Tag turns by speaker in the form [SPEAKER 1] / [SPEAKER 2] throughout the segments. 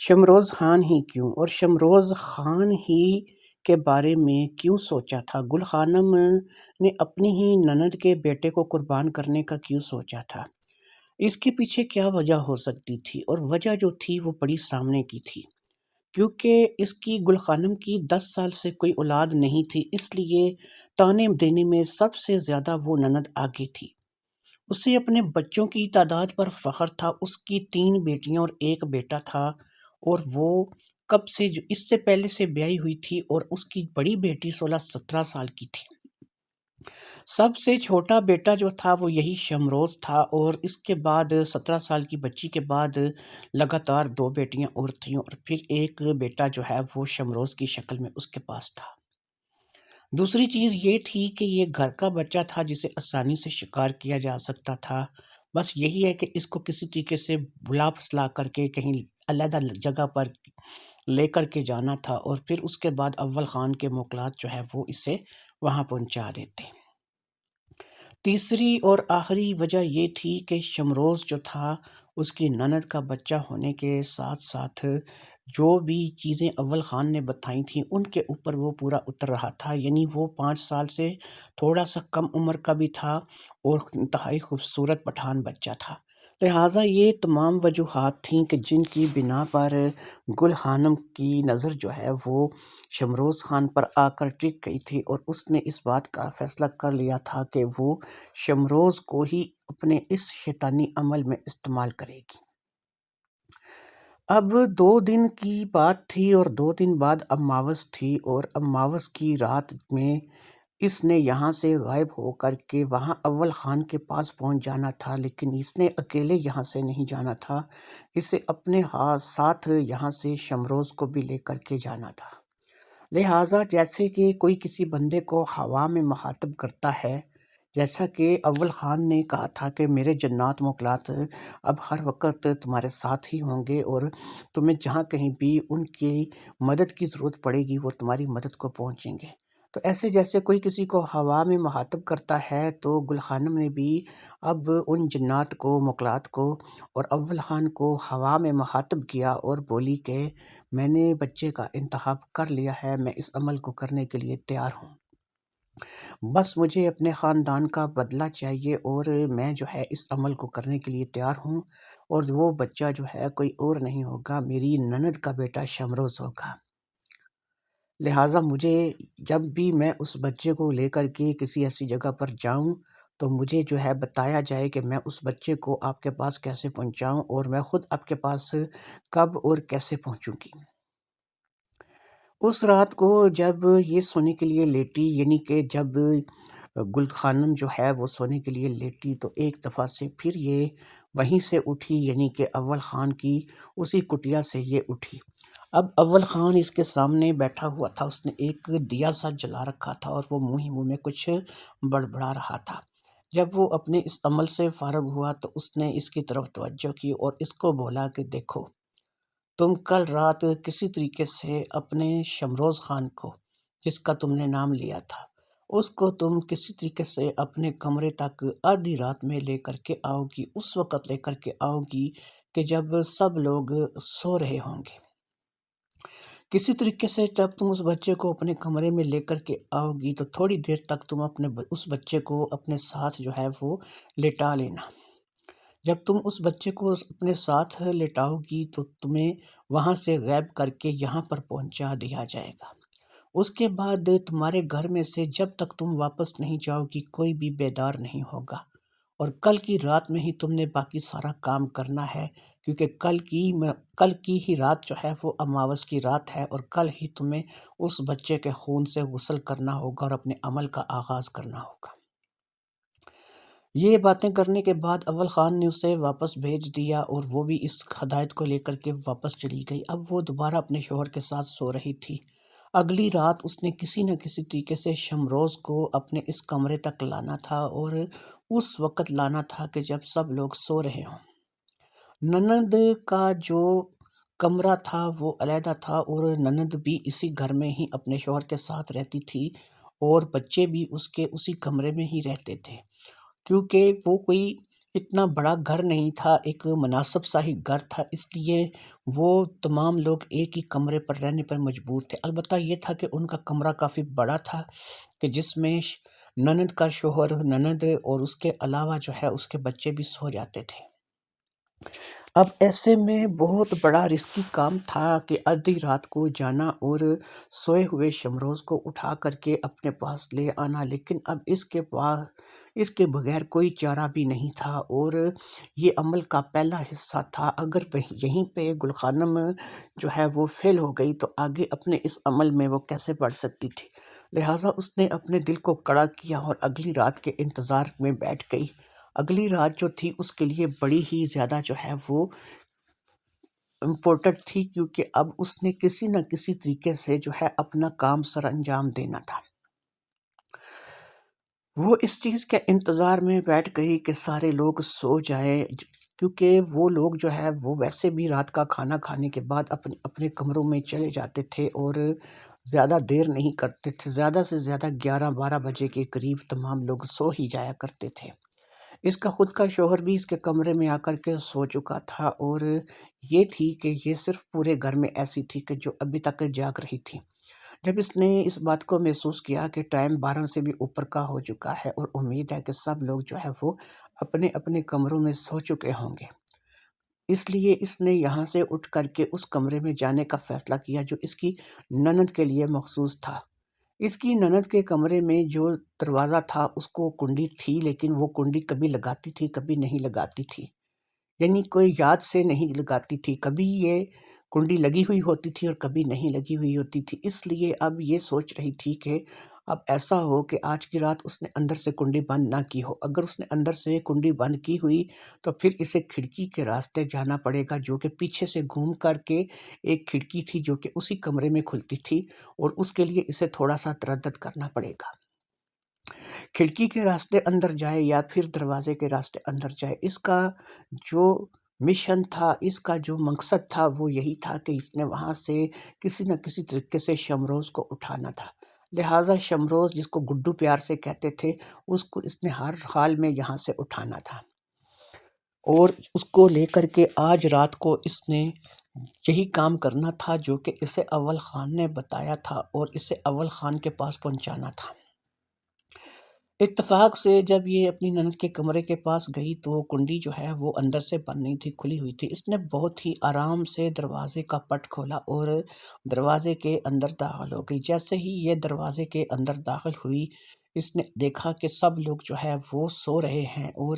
[SPEAKER 1] شمروز خان ہی کیوں اور شمروز خان ہی کے بارے میں کیوں سوچا تھا؟ گل خانم نے اپنی ہی نند کے بیٹے کو قربان کرنے کا کیوں سوچا تھا؟ اس کے پیچھے کیا وجہ ہو سکتی تھی؟ اور وجہ جو تھی وہ بڑی سامنے کی تھی، کیونکہ اس کی گل خانم کی 10 سال سے کوئی اولاد نہیں تھی، اس لیے تانے دینے میں سب سے زیادہ وہ نند آگے تھی۔ اسے اپنے بچوں کی تعداد پر فخر تھا۔ اس کی 3 بیٹیاں اور 1 بیٹا تھا، اور وہ کب سے اس سے پہلے سے بیاہی ہوئی تھی، اور اس کی بڑی بیٹی 16-17 سال کی تھی۔ سب سے چھوٹا بیٹا جو تھا وہ یہی شمروز تھا، اور اس کے بعد 17 سال کی بچی کے بعد لگاتار 2 بیٹیاں اور تھیں، اور پھر ایک بیٹا جو ہے وہ شمروز کی شکل میں اس کے پاس تھا۔ دوسری چیز یہ تھی کہ یہ گھر کا بچہ تھا جسے آسانی سے شکار کیا جا سکتا تھا۔ بس یہی ہے کہ اس کو کسی طریقے سے بلا پھسلا کر کے کہیں علیحدہ جگہ پر لے کر کے جانا تھا، اور پھر اس کے بعد اول خان کے موکلات جو ہے وہ اسے وہاں پہنچا دیتے۔ تیسری اور آخری وجہ یہ تھی کہ شمروز جو تھا اس کی نند کا بچہ ہونے کے ساتھ ساتھ جو بھی چیزیں اول خان نے بتائی تھیں ان کے اوپر وہ پورا اتر رہا تھا، یعنی وہ 5 سال سے تھوڑا سا کم عمر کا بھی تھا اور انتہائی خوبصورت پٹھان بچہ تھا۔ لہٰذا یہ تمام وجوہات تھیں کہ جن کی بنا پر گل خانم کی نظر جو ہے وہ شمروز خان پر آ کر ٹک گئی تھی، اور اس نے اس بات کا فیصلہ کر لیا تھا کہ وہ شمروز کو ہی اپنے اس شیطانی عمل میں استعمال کرے گی۔ اب 2 دن کی بات تھی، اور 2 دن بعد اماوس تھی، اور اماوس کی رات میں اس نے یہاں سے غائب ہو کر کے وہاں اول خان کے پاس پہنچ جانا تھا، لیکن اس نے اکیلے یہاں سے نہیں جانا تھا، اسے اپنے ساتھ یہاں سے شمروز کو بھی لے کر کے جانا تھا۔ لہٰذا جیسے کہ کوئی کسی بندے کو ہوا میں مخاطب کرتا ہے، جیسا کہ اول خان نے کہا تھا کہ میرے جنات موکلات اب ہر وقت تمہارے ساتھ ہی ہوں گے، اور تمہیں جہاں کہیں بھی ان کی مدد کی ضرورت پڑے گی وہ تمہاری مدد کو پہنچیں گے۔ تو ایسے جیسے کوئی کسی کو ہوا میں مخاطب کرتا ہے، تو گل خانم نے بھی اب ان جنات کو موکلات کو اور اول خان کو ہوا میں مخاطب کیا اور بولی کہ میں نے بچے کا انتخاب کر لیا ہے، میں اس عمل کو کرنے کے لیے تیار ہوں، بس مجھے اپنے خاندان کا بدلہ چاہیے، اور میں جو ہے اس عمل کو کرنے کے لیے تیار ہوں، اور وہ بچہ جو ہے کوئی اور نہیں ہوگا، میری نند کا بیٹا شمروز ہوگا۔ لہٰذا مجھے جب بھی میں اس بچے کو لے کر کے کسی ایسی جگہ پر جاؤں تو مجھے جو ہے بتایا جائے کہ میں اس بچے کو آپ کے پاس کیسے پہنچاؤں، اور میں خود آپ کے پاس کب اور کیسے پہنچوں گی۔ اس رات کو جب یہ سونے کے لیے لیٹی، یعنی کہ جب گل خانم جو ہے وہ سونے کے لیے لیٹی، تو ایک دفعہ سے پھر یہ وہیں سے اٹھی، یعنی کہ اول خان کی اسی کٹیا سے یہ اٹھی۔ اب اول خان اس کے سامنے بیٹھا ہوا تھا، اس نے ایک دیا سا جلا رکھا تھا، اور وہ منہ ہی منہ میں کچھ بڑبڑا رہا تھا۔ جب وہ اپنے اس عمل سے فارغ ہوا تو اس نے اس کی طرف توجہ کی اور اس کو بولا کہ دیکھو، تم کل رات کسی طریقے سے اپنے شمروز خان کو، جس کا تم نے نام لیا تھا، اس کو تم کسی طریقے سے اپنے کمرے تک آدھی رات میں لے کر کے آؤ گی، اس وقت لے کر کے آؤ گی کہ جب سب لوگ سو رہے ہوں گے۔ کسی طریقے سے جب تم اس بچے کو اپنے کمرے میں لے کر کے آؤ گی تو تھوڑی دیر تک تم اس بچے کو اپنے ساتھ جو ہے وہ لٹا لینا۔ جب تم اس بچے کو اپنے ساتھ لٹاؤ گی تو تمہیں وہاں سے غائب کر کے یہاں پر پہنچا دیا جائے گا۔ اس کے بعد تمہارے گھر میں سے جب تک تم واپس نہیں جاؤ گی کوئی بھی بیدار نہیں ہوگا، اور کل کی رات میں ہی تم نے باقی سارا کام کرنا ہے، کیونکہ کل کی ہی رات جو ہے وہ اماوس کی رات ہے، اور کل ہی تمہیں اس بچے کے خون سے غسل کرنا ہوگا اور اپنے عمل کا آغاز کرنا ہوگا۔ یہ باتیں کرنے کے بعد اول خان نے اسے واپس بھیج دیا، اور وہ بھی اس ہدایت کو لے کر کے واپس چلی گئی۔ اب وہ دوبارہ اپنے شوہر کے ساتھ سو رہی تھی۔ اگلی رات اس نے کسی نہ کسی طریقے سے شمروز کو اپنے اس کمرے تک لانا تھا، اور اس وقت لانا تھا کہ جب سب لوگ سو رہے ہوں۔ نند کا جو کمرہ تھا وہ علیحدہ تھا، اور نند بھی اسی گھر میں ہی اپنے شوہر کے ساتھ رہتی تھی، اور بچے بھی اس کے اسی کمرے میں ہی رہتے تھے، کیونکہ وہ کوئی اتنا بڑا گھر نہیں تھا، ایک مناسب سا ہی گھر تھا، اس لیے وہ تمام لوگ ایک ہی کمرے پر رہنے پر مجبور تھے۔ البتہ یہ تھا کہ ان کا کمرہ کافی بڑا تھا کہ جس میں نند کا شوہر، نند اور اس کے علاوہ جو ہے اس کے بچے بھی سو جاتے تھے۔ اب ایسے میں بہت بڑا رسکی کام تھا کہ آدھی رات کو جانا اور سوئے ہوئے شمروز کو اٹھا کر کے اپنے پاس لے آنا، لیکن اب اس کے بغیر کوئی چارہ بھی نہیں تھا، اور یہ عمل کا پہلا حصہ تھا۔ اگر یہیں پہ گل خانم جو ہے وہ فیل ہو گئی تو آگے اپنے اس عمل میں وہ کیسے بڑھ سکتی تھی؟ لہٰذا اس نے اپنے دل کو کڑا کیا اور اگلی رات کے انتظار میں بیٹھ گئی۔ اگلی رات جو تھی اس کے لیے بڑی ہی زیادہ جو ہے وہ امپورٹنٹ تھی، کیونکہ اب اس نے کسی نہ کسی طریقے سے جو ہے اپنا کام سر انجام دینا تھا۔ وہ اس چیز کے انتظار میں بیٹھ گئی کہ سارے لوگ سو جائیں، کیونکہ وہ لوگ جو ہے وہ ویسے بھی رات کا کھانا کھانے کے بعد اپنے اپنے کمروں میں چلے جاتے تھے اور زیادہ دیر نہیں کرتے تھے، زیادہ سے زیادہ 11-12 بجے کے قریب تمام لوگ سو ہی جایا کرتے تھے۔ اس کا خود کا شوہر بھی اس کے کمرے میں آ کر کے سو چکا تھا، اور یہ تھی کہ یہ صرف پورے گھر میں ایسی تھی کہ جو ابھی تک جاگ رہی تھی۔ جب اس نے اس بات کو محسوس کیا کہ ٹائم 12 سے بھی اوپر کا ہو چکا ہے اور امید ہے کہ سب لوگ جو ہے وہ اپنے اپنے کمروں میں سو چکے ہوں گے، اس لیے اس نے یہاں سے اٹھ کر کے اس کمرے میں جانے کا فیصلہ کیا جو اس کی نند کے لیے مخصوص تھا۔ اس کی نند کے کمرے میں جو دروازہ تھا اس کو کنڈی تھی، لیکن وہ کنڈی کبھی لگاتی تھی کبھی نہیں لگاتی تھی، یعنی کوئی یاد سے نہیں لگاتی تھی، کبھی یہ کنڈی لگی ہوئی ہوتی تھی اور کبھی نہیں لگی ہوئی ہوتی تھی۔ اس لیے اب یہ سوچ رہی تھی کہ اب ایسا ہو کہ آج کی رات اس نے اندر سے کنڈی بند نہ کی ہو۔ اگر اس نے اندر سے کنڈی بند کی ہوئی تو پھر اسے کھڑکی کے راستے جانا پڑے گا، جو کہ پیچھے سے گھوم کر کے ایک کھڑکی تھی جو کہ اسی کمرے میں کھلتی تھی، اور اس کے لیے اسے تھوڑا سا تردد کرنا پڑے گا۔ کھڑکی کے راستے اندر جائے یا پھر دروازے کے راستے اندر جائے، اس کا جو مشن تھا، اس کا جو مقصد تھا وہ یہی تھا کہ اس نے وہاں سے کسی نہ کسی طریقے سے شمروز کو اٹھانا تھا۔ لہٰذا شمروز، جس کو گڈو پیار سے کہتے تھے، اس کو اس نے ہر حال میں یہاں سے اٹھانا تھا، اور اس کو لے کر کے آج رات کو اس نے یہی کام کرنا تھا جو کہ اسے اول خان نے بتایا تھا، اور اسے اول خان کے پاس پہنچانا تھا۔ اتفاق سے جب یہ اپنی نند کے کمرے کے پاس گئی تو وہ کنڈی جو ہے وہ اندر سے بند نہیں تھی، کھلی ہوئی تھی۔ اس نے بہت ہی آرام سے دروازے کا پٹ کھولا اور دروازے کے اندر داخل ہو گئی۔ جیسے ہی یہ دروازے کے اندر داخل ہوئی، اس نے دیکھا کہ سب لوگ جو ہے وہ سو رہے ہیں، اور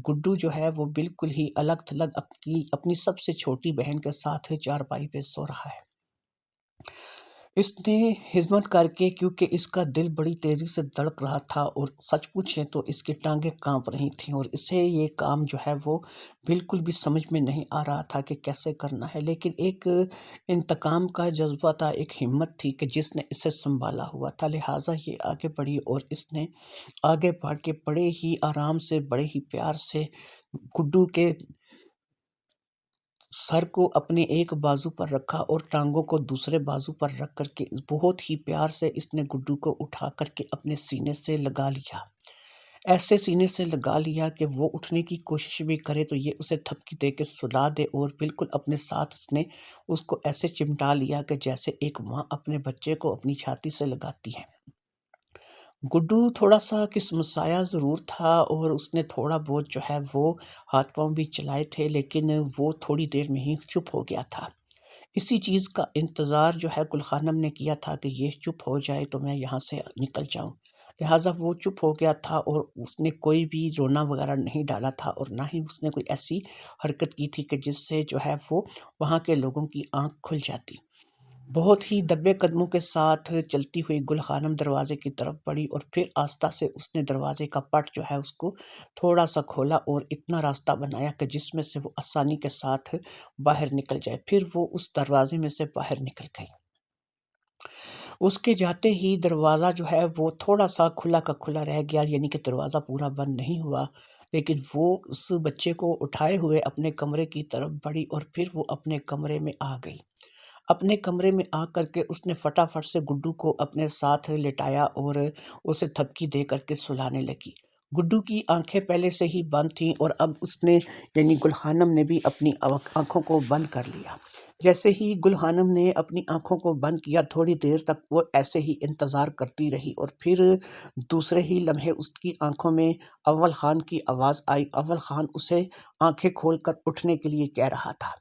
[SPEAKER 1] گڈو جو ہے وہ بالکل ہی الگ تھلگ اپنی سب سے چھوٹی بہن کے ساتھ چارپائی پہ سو رہا ہے۔ اس نے ہمت کر کے، کیونکہ اس کا دل بڑی تیزی سے دھڑک رہا تھا اور سچ پوچھیں تو اس کی ٹانگیں کانپ رہی تھیں، اور اسے یہ کام جو ہے وہ بالکل بھی سمجھ میں نہیں آ رہا تھا کہ کیسے کرنا ہے، لیکن ایک انتقام کا جذبہ تھا، ایک ہمت تھی کہ جس نے اسے سنبھالا ہوا تھا۔ لہٰذا یہ آگے بڑھی اور اس نے آگے بڑھ کے بڑے ہی آرام سے، بڑے ہی پیار سے گڈو کے سر کو اپنے ایک بازو پر رکھا اور ٹانگوں کو دوسرے بازو پر رکھ کر کے بہت ہی پیار سے اس نے گڈو کو اٹھا کر کے اپنے سینے سے لگا لیا۔ ایسے سینے سے لگا لیا کہ وہ اٹھنے کی کوشش بھی کرے تو یہ اسے تھپکی دے کے سلا دے، اور بالکل اپنے ساتھ اس نے اس کو ایسے چمٹا لیا کہ جیسے ایک ماں اپنے بچے کو اپنی چھاتی سے لگاتی ہے۔ گڈو تھوڑا سا کسمسایا ضرور تھا، اور اس نے تھوڑا بہت جو ہے وہ ہاتھ پاؤں بھی چلائے تھے، لیکن وہ تھوڑی دیر میں ہی چپ ہو گیا تھا۔ اسی چیز کا انتظار جو ہے گل خانم نے کیا تھا کہ یہ چپ ہو جائے تو میں یہاں سے نکل جاؤں۔ لہٰذا وہ چپ ہو گیا تھا، اور اس نے کوئی بھی رونا وغیرہ نہیں ڈالا تھا، اور نہ ہی اس نے کوئی ایسی حرکت کی تھی کہ جس سے جو ہے وہ وہاں کے لوگوں کی آنکھ کھل جاتی۔ بہت ہی دبے قدموں کے ساتھ چلتی ہوئی گل خانم دروازے کی طرف بڑھی، اور پھر آہستہ سے اس نے دروازے کا پٹ جو ہے اس کو تھوڑا سا کھولا اور اتنا راستہ بنایا کہ جس میں سے وہ آسانی کے ساتھ باہر نکل جائے۔ پھر وہ اس دروازے میں سے باہر نکل گئی۔ اس کے جاتے ہی دروازہ جو ہے وہ تھوڑا سا کھلا کا کھلا رہ گیا، یعنی کہ دروازہ پورا بند نہیں ہوا، لیکن وہ اس بچے کو اٹھائے ہوئے اپنے کمرے کی طرف بڑھی، اور پھر وہ اپنے کمرے میں آ گئی۔ اپنے کمرے میں آ کر کے اس نے فٹافٹ سے گڈو کو اپنے ساتھ لٹایا اور اسے تھپکی دے کر کے سلانے لگی۔ گڈو کی آنکھیں پہلے سے ہی بند تھیں اور اب اس نے یعنی گل خانم نے بھی اپنی آنکھوں کو بند کر لیا۔ جیسے ہی گل خانم نے اپنی آنکھوں کو بند کیا، تھوڑی دیر تک وہ ایسے ہی انتظار کرتی رہی اور پھر دوسرے ہی لمحے اس کی آنکھوں میں اول خان کی آواز آئی۔ اول خان اسے آنکھیں کھول کر اٹھنے کے لیے کہہ رہا تھا۔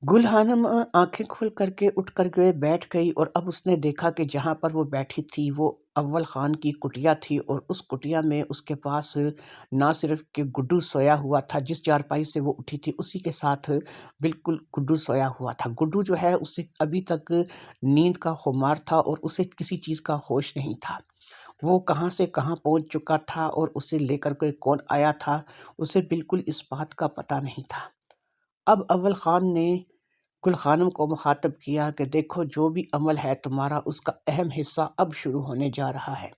[SPEAKER 1] گل خانم آنکھیں کھول کر کے اٹھ کر کے بیٹھ گئی اور اب اس نے دیکھا کہ جہاں پر وہ بیٹھی تھی وہ اول خان کی کٹیا تھی، اور اس کٹیا میں اس کے پاس نہ صرف کہ گڈو سویا ہوا تھا، جس چارپائی سے وہ اٹھی تھی اسی کے ساتھ بالکل گڈو سویا ہوا تھا۔ گڈو جو ہے اسے ابھی تک نیند کا خمار تھا اور اسے کسی چیز کا ہوش نہیں تھا۔ وہ کہاں سے کہاں پہنچ چکا تھا اور اسے لے کر کے کون آیا تھا، اسے بالکل اس بات کا پتہ نہیں تھا۔ اب اول خان نے گل خانم کو مخاطب کیا کہ دیکھو، جو بھی عمل ہے تمہارا، اس کا اہم حصہ اب شروع ہونے جا رہا ہے۔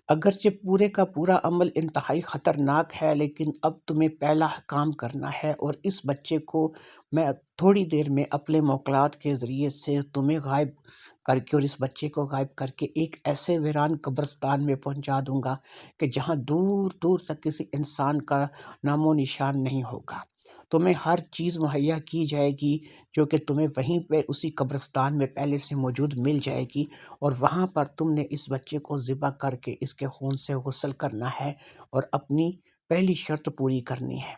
[SPEAKER 1] اگرچہ پورے کا پورا عمل انتہائی خطرناک ہے، لیکن اب تمہیں پہلا کام کرنا ہے، اور اس بچے کو میں تھوڑی دیر میں اپنے موکلات کے ذریعے سے تمہیں غائب کر کے اور اس بچے کو غائب کر کے ایک ایسے ویران قبرستان میں پہنچا دوں گا کہ جہاں دور دور تک کسی انسان کا نام و نشان نہیں ہوگا۔ تمہیں ہر چیز مہیا کی جائے گی جو کہ تمہیں وہیں پہ اسی قبرستان میں پہلے سے موجود مل جائے گی، اور وہاں پر تم نے اس بچے کو ذبح کر کے اس کے خون سے غسل کرنا ہے اور اپنی پہلی شرط پوری کرنی ہے۔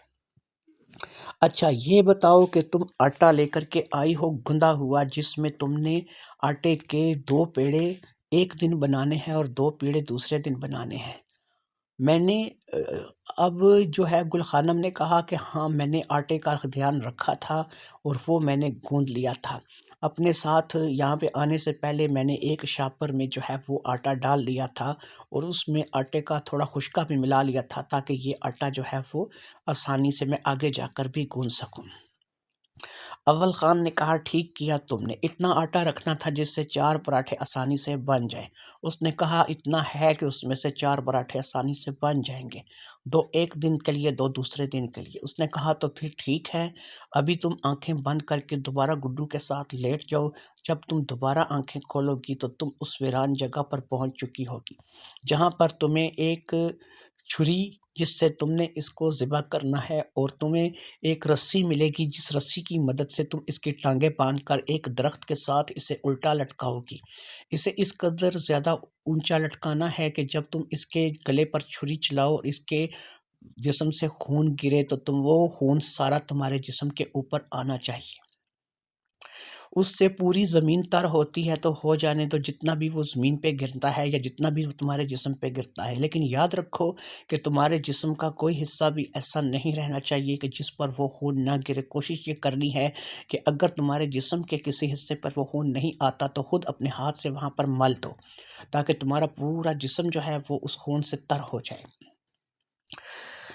[SPEAKER 1] اچھا یہ بتاؤ کہ تم آٹا لے کر کے آئی ہو گندا ہوا، جس میں تم نے آٹے کے 2 پیڑے ایک دن بنانے ہیں اور 2 پیڑے دوسرے دن بنانے ہیں۔ میں نے اب جو ہے گل خانم نے کہا کہ ہاں، میں نے آٹے کا دھیان رکھا تھا اور وہ میں نے گوندھ لیا تھا۔ اپنے ساتھ یہاں پہ آنے سے پہلے میں نے ایک شاپر میں جو ہے وہ آٹا ڈال لیا تھا اور اس میں آٹے کا تھوڑا خشکا بھی ملا لیا تھا، تاکہ یہ آٹا جو ہے وہ آسانی سے میں آگے جا کر بھی گوندھ سکوں۔ اول خان نے کہا ٹھیک کیا تم نے، اتنا آٹا رکھنا تھا جس سے 4 پراٹھے آسانی سے بن جائیں۔ اس نے کہا اتنا ہے کہ اس میں سے 4 پراٹھے آسانی سے بن جائیں گے، 2 ایک دن کے لیے، 2 دوسرے دن کے لیے۔ اس نے کہا تو پھر ٹھیک ہے، ابھی تم آنکھیں بند کر کے دوبارہ گڈو کے ساتھ لیٹ جاؤ۔ جب تم دوبارہ آنکھیں کھولو گی تو تم اس ویران جگہ پر پہنچ چکی ہوگی، جہاں پر تمہیں ایک چھری جس سے تم نے اس کو ذبح کرنا ہے، اور تمہیں ایک رسی ملے گی جس رسی کی مدد سے تم اس کی ٹانگیں باندھ کر ایک درخت کے ساتھ اسے الٹا لٹکاؤ گی۔ اسے اس قدر زیادہ اونچا لٹکانا ہے کہ جب تم اس کے گلے پر چھری چلاؤ اور اس کے جسم سے خون گرے تو وہ خون سارا تمہارے جسم کے اوپر آنا چاہیے۔ اس سے پوری زمین تر ہوتی ہے تو ہو جانے تو جتنا بھی وہ زمین پہ گرتا ہے یا جتنا بھی وہ تمہارے جسم پہ گرتا ہے، لیکن یاد رکھو کہ تمہارے جسم کا کوئی حصہ بھی ایسا نہیں رہنا چاہیے کہ جس پر وہ خون نہ گرے۔ کوشش یہ کرنی ہے کہ اگر تمہارے جسم کے کسی حصے پر وہ خون نہیں آتا تو خود اپنے ہاتھ سے وہاں پر مل دو، تاکہ تمہارا پورا جسم جو ہے وہ اس خون سے تر ہو جائے۔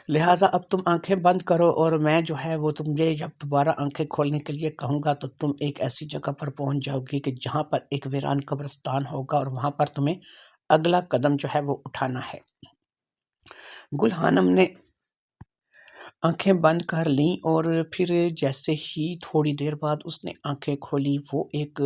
[SPEAKER 1] لہٰذا اب تم آنکھیں بند کرو، اور میں جو ہے وہ تمہیں جب دوبارہ آنکھیں کھولنے کے لیے کہوں گا تو تم ایک ایسی جگہ پر پہنچ جاؤ گی کہ جہاں پر ایک ویران قبرستان ہوگا، اور وہاں پر تمہیں اگلا قدم جو ہے وہ اٹھانا ہے۔ گل خانم نے آنکھیں بند کر لیں اور پھر جیسے ہی تھوڑی دیر بعد اس نے آنکھیں کھولی، وہ ایک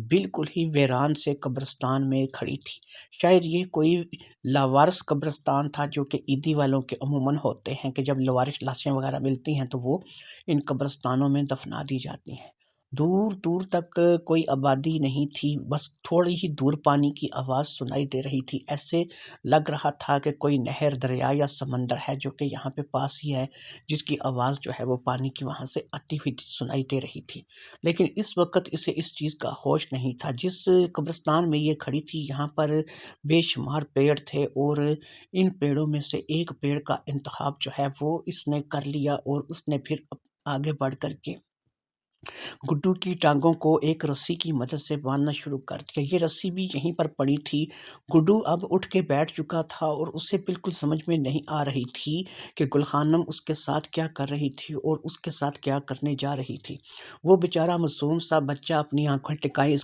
[SPEAKER 1] بالکل ہی ویران سے قبرستان میں کھڑی تھی۔ شاید یہ کوئی لاوارث قبرستان تھا، جو کہ عیدی والوں کے عموماً ہوتے ہیں کہ جب لاوارث لاشیں وغیرہ ملتی ہیں تو وہ ان قبرستانوں میں دفنا دی جاتی ہیں۔ دور دور تک کوئی آبادی نہیں تھی، بس تھوڑی ہی دور پانی کی آواز سنائی دے رہی تھی۔ ایسے لگ رہا تھا کہ کوئی نہر، دریا یا سمندر ہے جو کہ یہاں پہ پاس ہی ہے، جس کی آواز جو ہے وہ پانی کی وہاں سے آتی ہوئی سنائی دے رہی تھی۔ لیکن اس وقت اسے اس چیز کا ہوش نہیں تھا۔ جس قبرستان میں یہ کھڑی تھی یہاں پر بے شمار پیڑ تھے، اور ان پیڑوں میں سے ایک پیڑ کا انتخاب جو ہے وہ اس نے کر لیا، اور اس نے پھر آگے بڑھ کر کے گڈو کی ٹانگوں کو ایک رسی کی مدد سے باندھنا شروع کر دیا۔ یہ رسی بھی یہیں پر پڑی تھی۔ گڈو اب اٹھ کے بیٹھ چکا تھا اور اسے بالکل سمجھ میں نہیں آ رہی تھی کہ گل خانم اس کے ساتھ کیا کر رہی تھی اور اس کے ساتھ کیا کرنے جا رہی تھی۔ وہ بیچارہ معصوم سا بچہ اپنی آنکھیں ٹکائے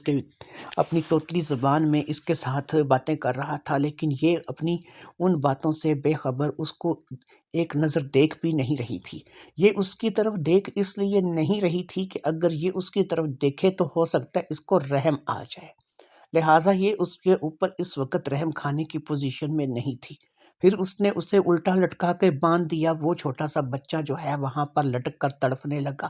[SPEAKER 1] اپنی توتلی زبان میں اس کے ساتھ باتیں کر رہا تھا، لیکن یہ اپنی ان باتوں سے بے خبر اس کو ایک نظر دیکھ بھی نہیں رہی تھی۔ یہ اس کی طرف دیکھ اس لیے نہیں رہی تھی کہ اگر یہ اس کی طرف دیکھے تو ہو سکتا ہے اس کو رحم آ جائے، لہٰذا یہ اس کے اوپر اس وقت رحم کھانے کی پوزیشن میں نہیں تھی۔ پھر اس نے اسے الٹا لٹکا کے باندھ دیا۔ وہ چھوٹا سا بچہ جو ہے وہاں پر لٹک کر تڑپنے لگا۔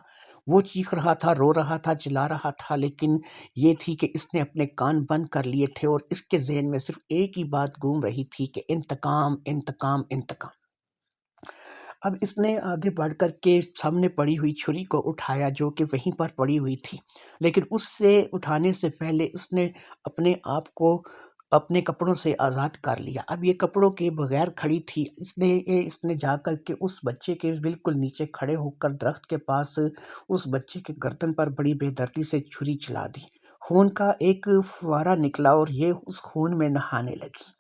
[SPEAKER 1] وہ چیخ رہا تھا، رو رہا تھا، چلا رہا تھا، لیکن یہ تھی کہ اس نے اپنے کان بند کر لیے تھے اور اس کے ذہن میں صرف ایک ہی بات گھوم رہی تھی کہ انتقام، انتقام، انتقام۔ اب اس نے آگے بڑھ کر کے سامنے پڑی ہوئی چھری کو اٹھایا جو کہ وہیں پر پڑی ہوئی تھی، لیکن اس سے اٹھانے سے پہلے اس نے اپنے آپ کو اپنے کپڑوں سے آزاد کر لیا۔ اب یہ کپڑوں کے بغیر کھڑی تھی، اس نے جا کر کے اس بچے کے بالکل نیچے کھڑے ہو کر درخت کے پاس اس بچے کے گردن پر بڑی بے دردی سے چھری چلا دی۔ خون کا ایک فوارہ نکلا اور یہ اس خون میں نہانے لگی۔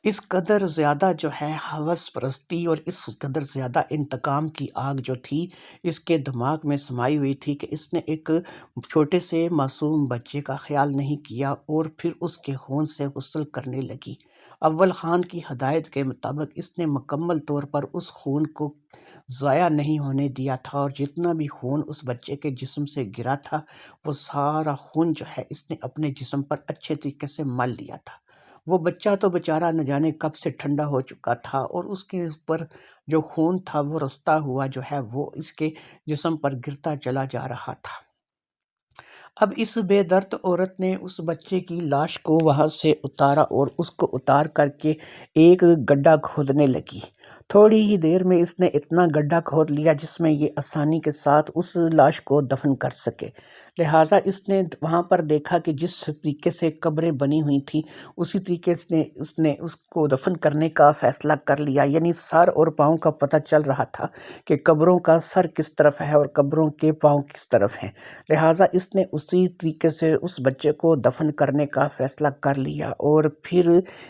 [SPEAKER 1] اس قدر زیادہ جو ہے ہوس پرستی اور اس قدر زیادہ انتقام کی آگ جو تھی اس کے دماغ میں سمائی ہوئی تھی کہ اس نے ایک چھوٹے سے معصوم بچے کا خیال نہیں کیا اور پھر اس کے خون سے غسل کرنے لگی۔ اول خان کی ہدایت کے مطابق اس نے مکمل طور پر اس خون کو ضائع نہیں ہونے دیا تھا اور جتنا بھی خون اس بچے کے جسم سے گرا تھا وہ سارا خون جو ہے اس نے اپنے جسم پر اچھے طریقے سے مل لیا تھا۔ وہ بچہ تو بیچارہ نہ جانے کب سے ٹھنڈا ہو چکا تھا اور اس کے اوپر جو خون تھا وہ رستا ہوا جو ہے وہ اس کے جسم پر گرتا چلا جا رہا تھا۔ اب اس بے درد عورت نے اس بچے کی لاش کو وہاں سے اتارا اور اس کو اتار کر کے ایک گڈھا کھودنے لگی۔ تھوڑی ہی دیر میں اس نے اتنا گڈھا کھود لیا جس میں یہ آسانی کے ساتھ اس لاش کو دفن کر سکے۔ لہٰذا اس نے وہاں پر دیکھا کہ جس طریقے سے قبریں بنی ہوئی تھیں اسی طریقے سے اس نے اس کو دفن کرنے کا فیصلہ کر لیا، یعنی سر اور پاؤں کا پتہ چل رہا تھا کہ قبروں کا سر کس طرف ہے اور قبروں کے پاؤں کس طرف ہیں۔ لہٰذا اس نے اسی طریقے سے اس بچے کو دفن کرنے کا فیصلہ کر لیا اور پھر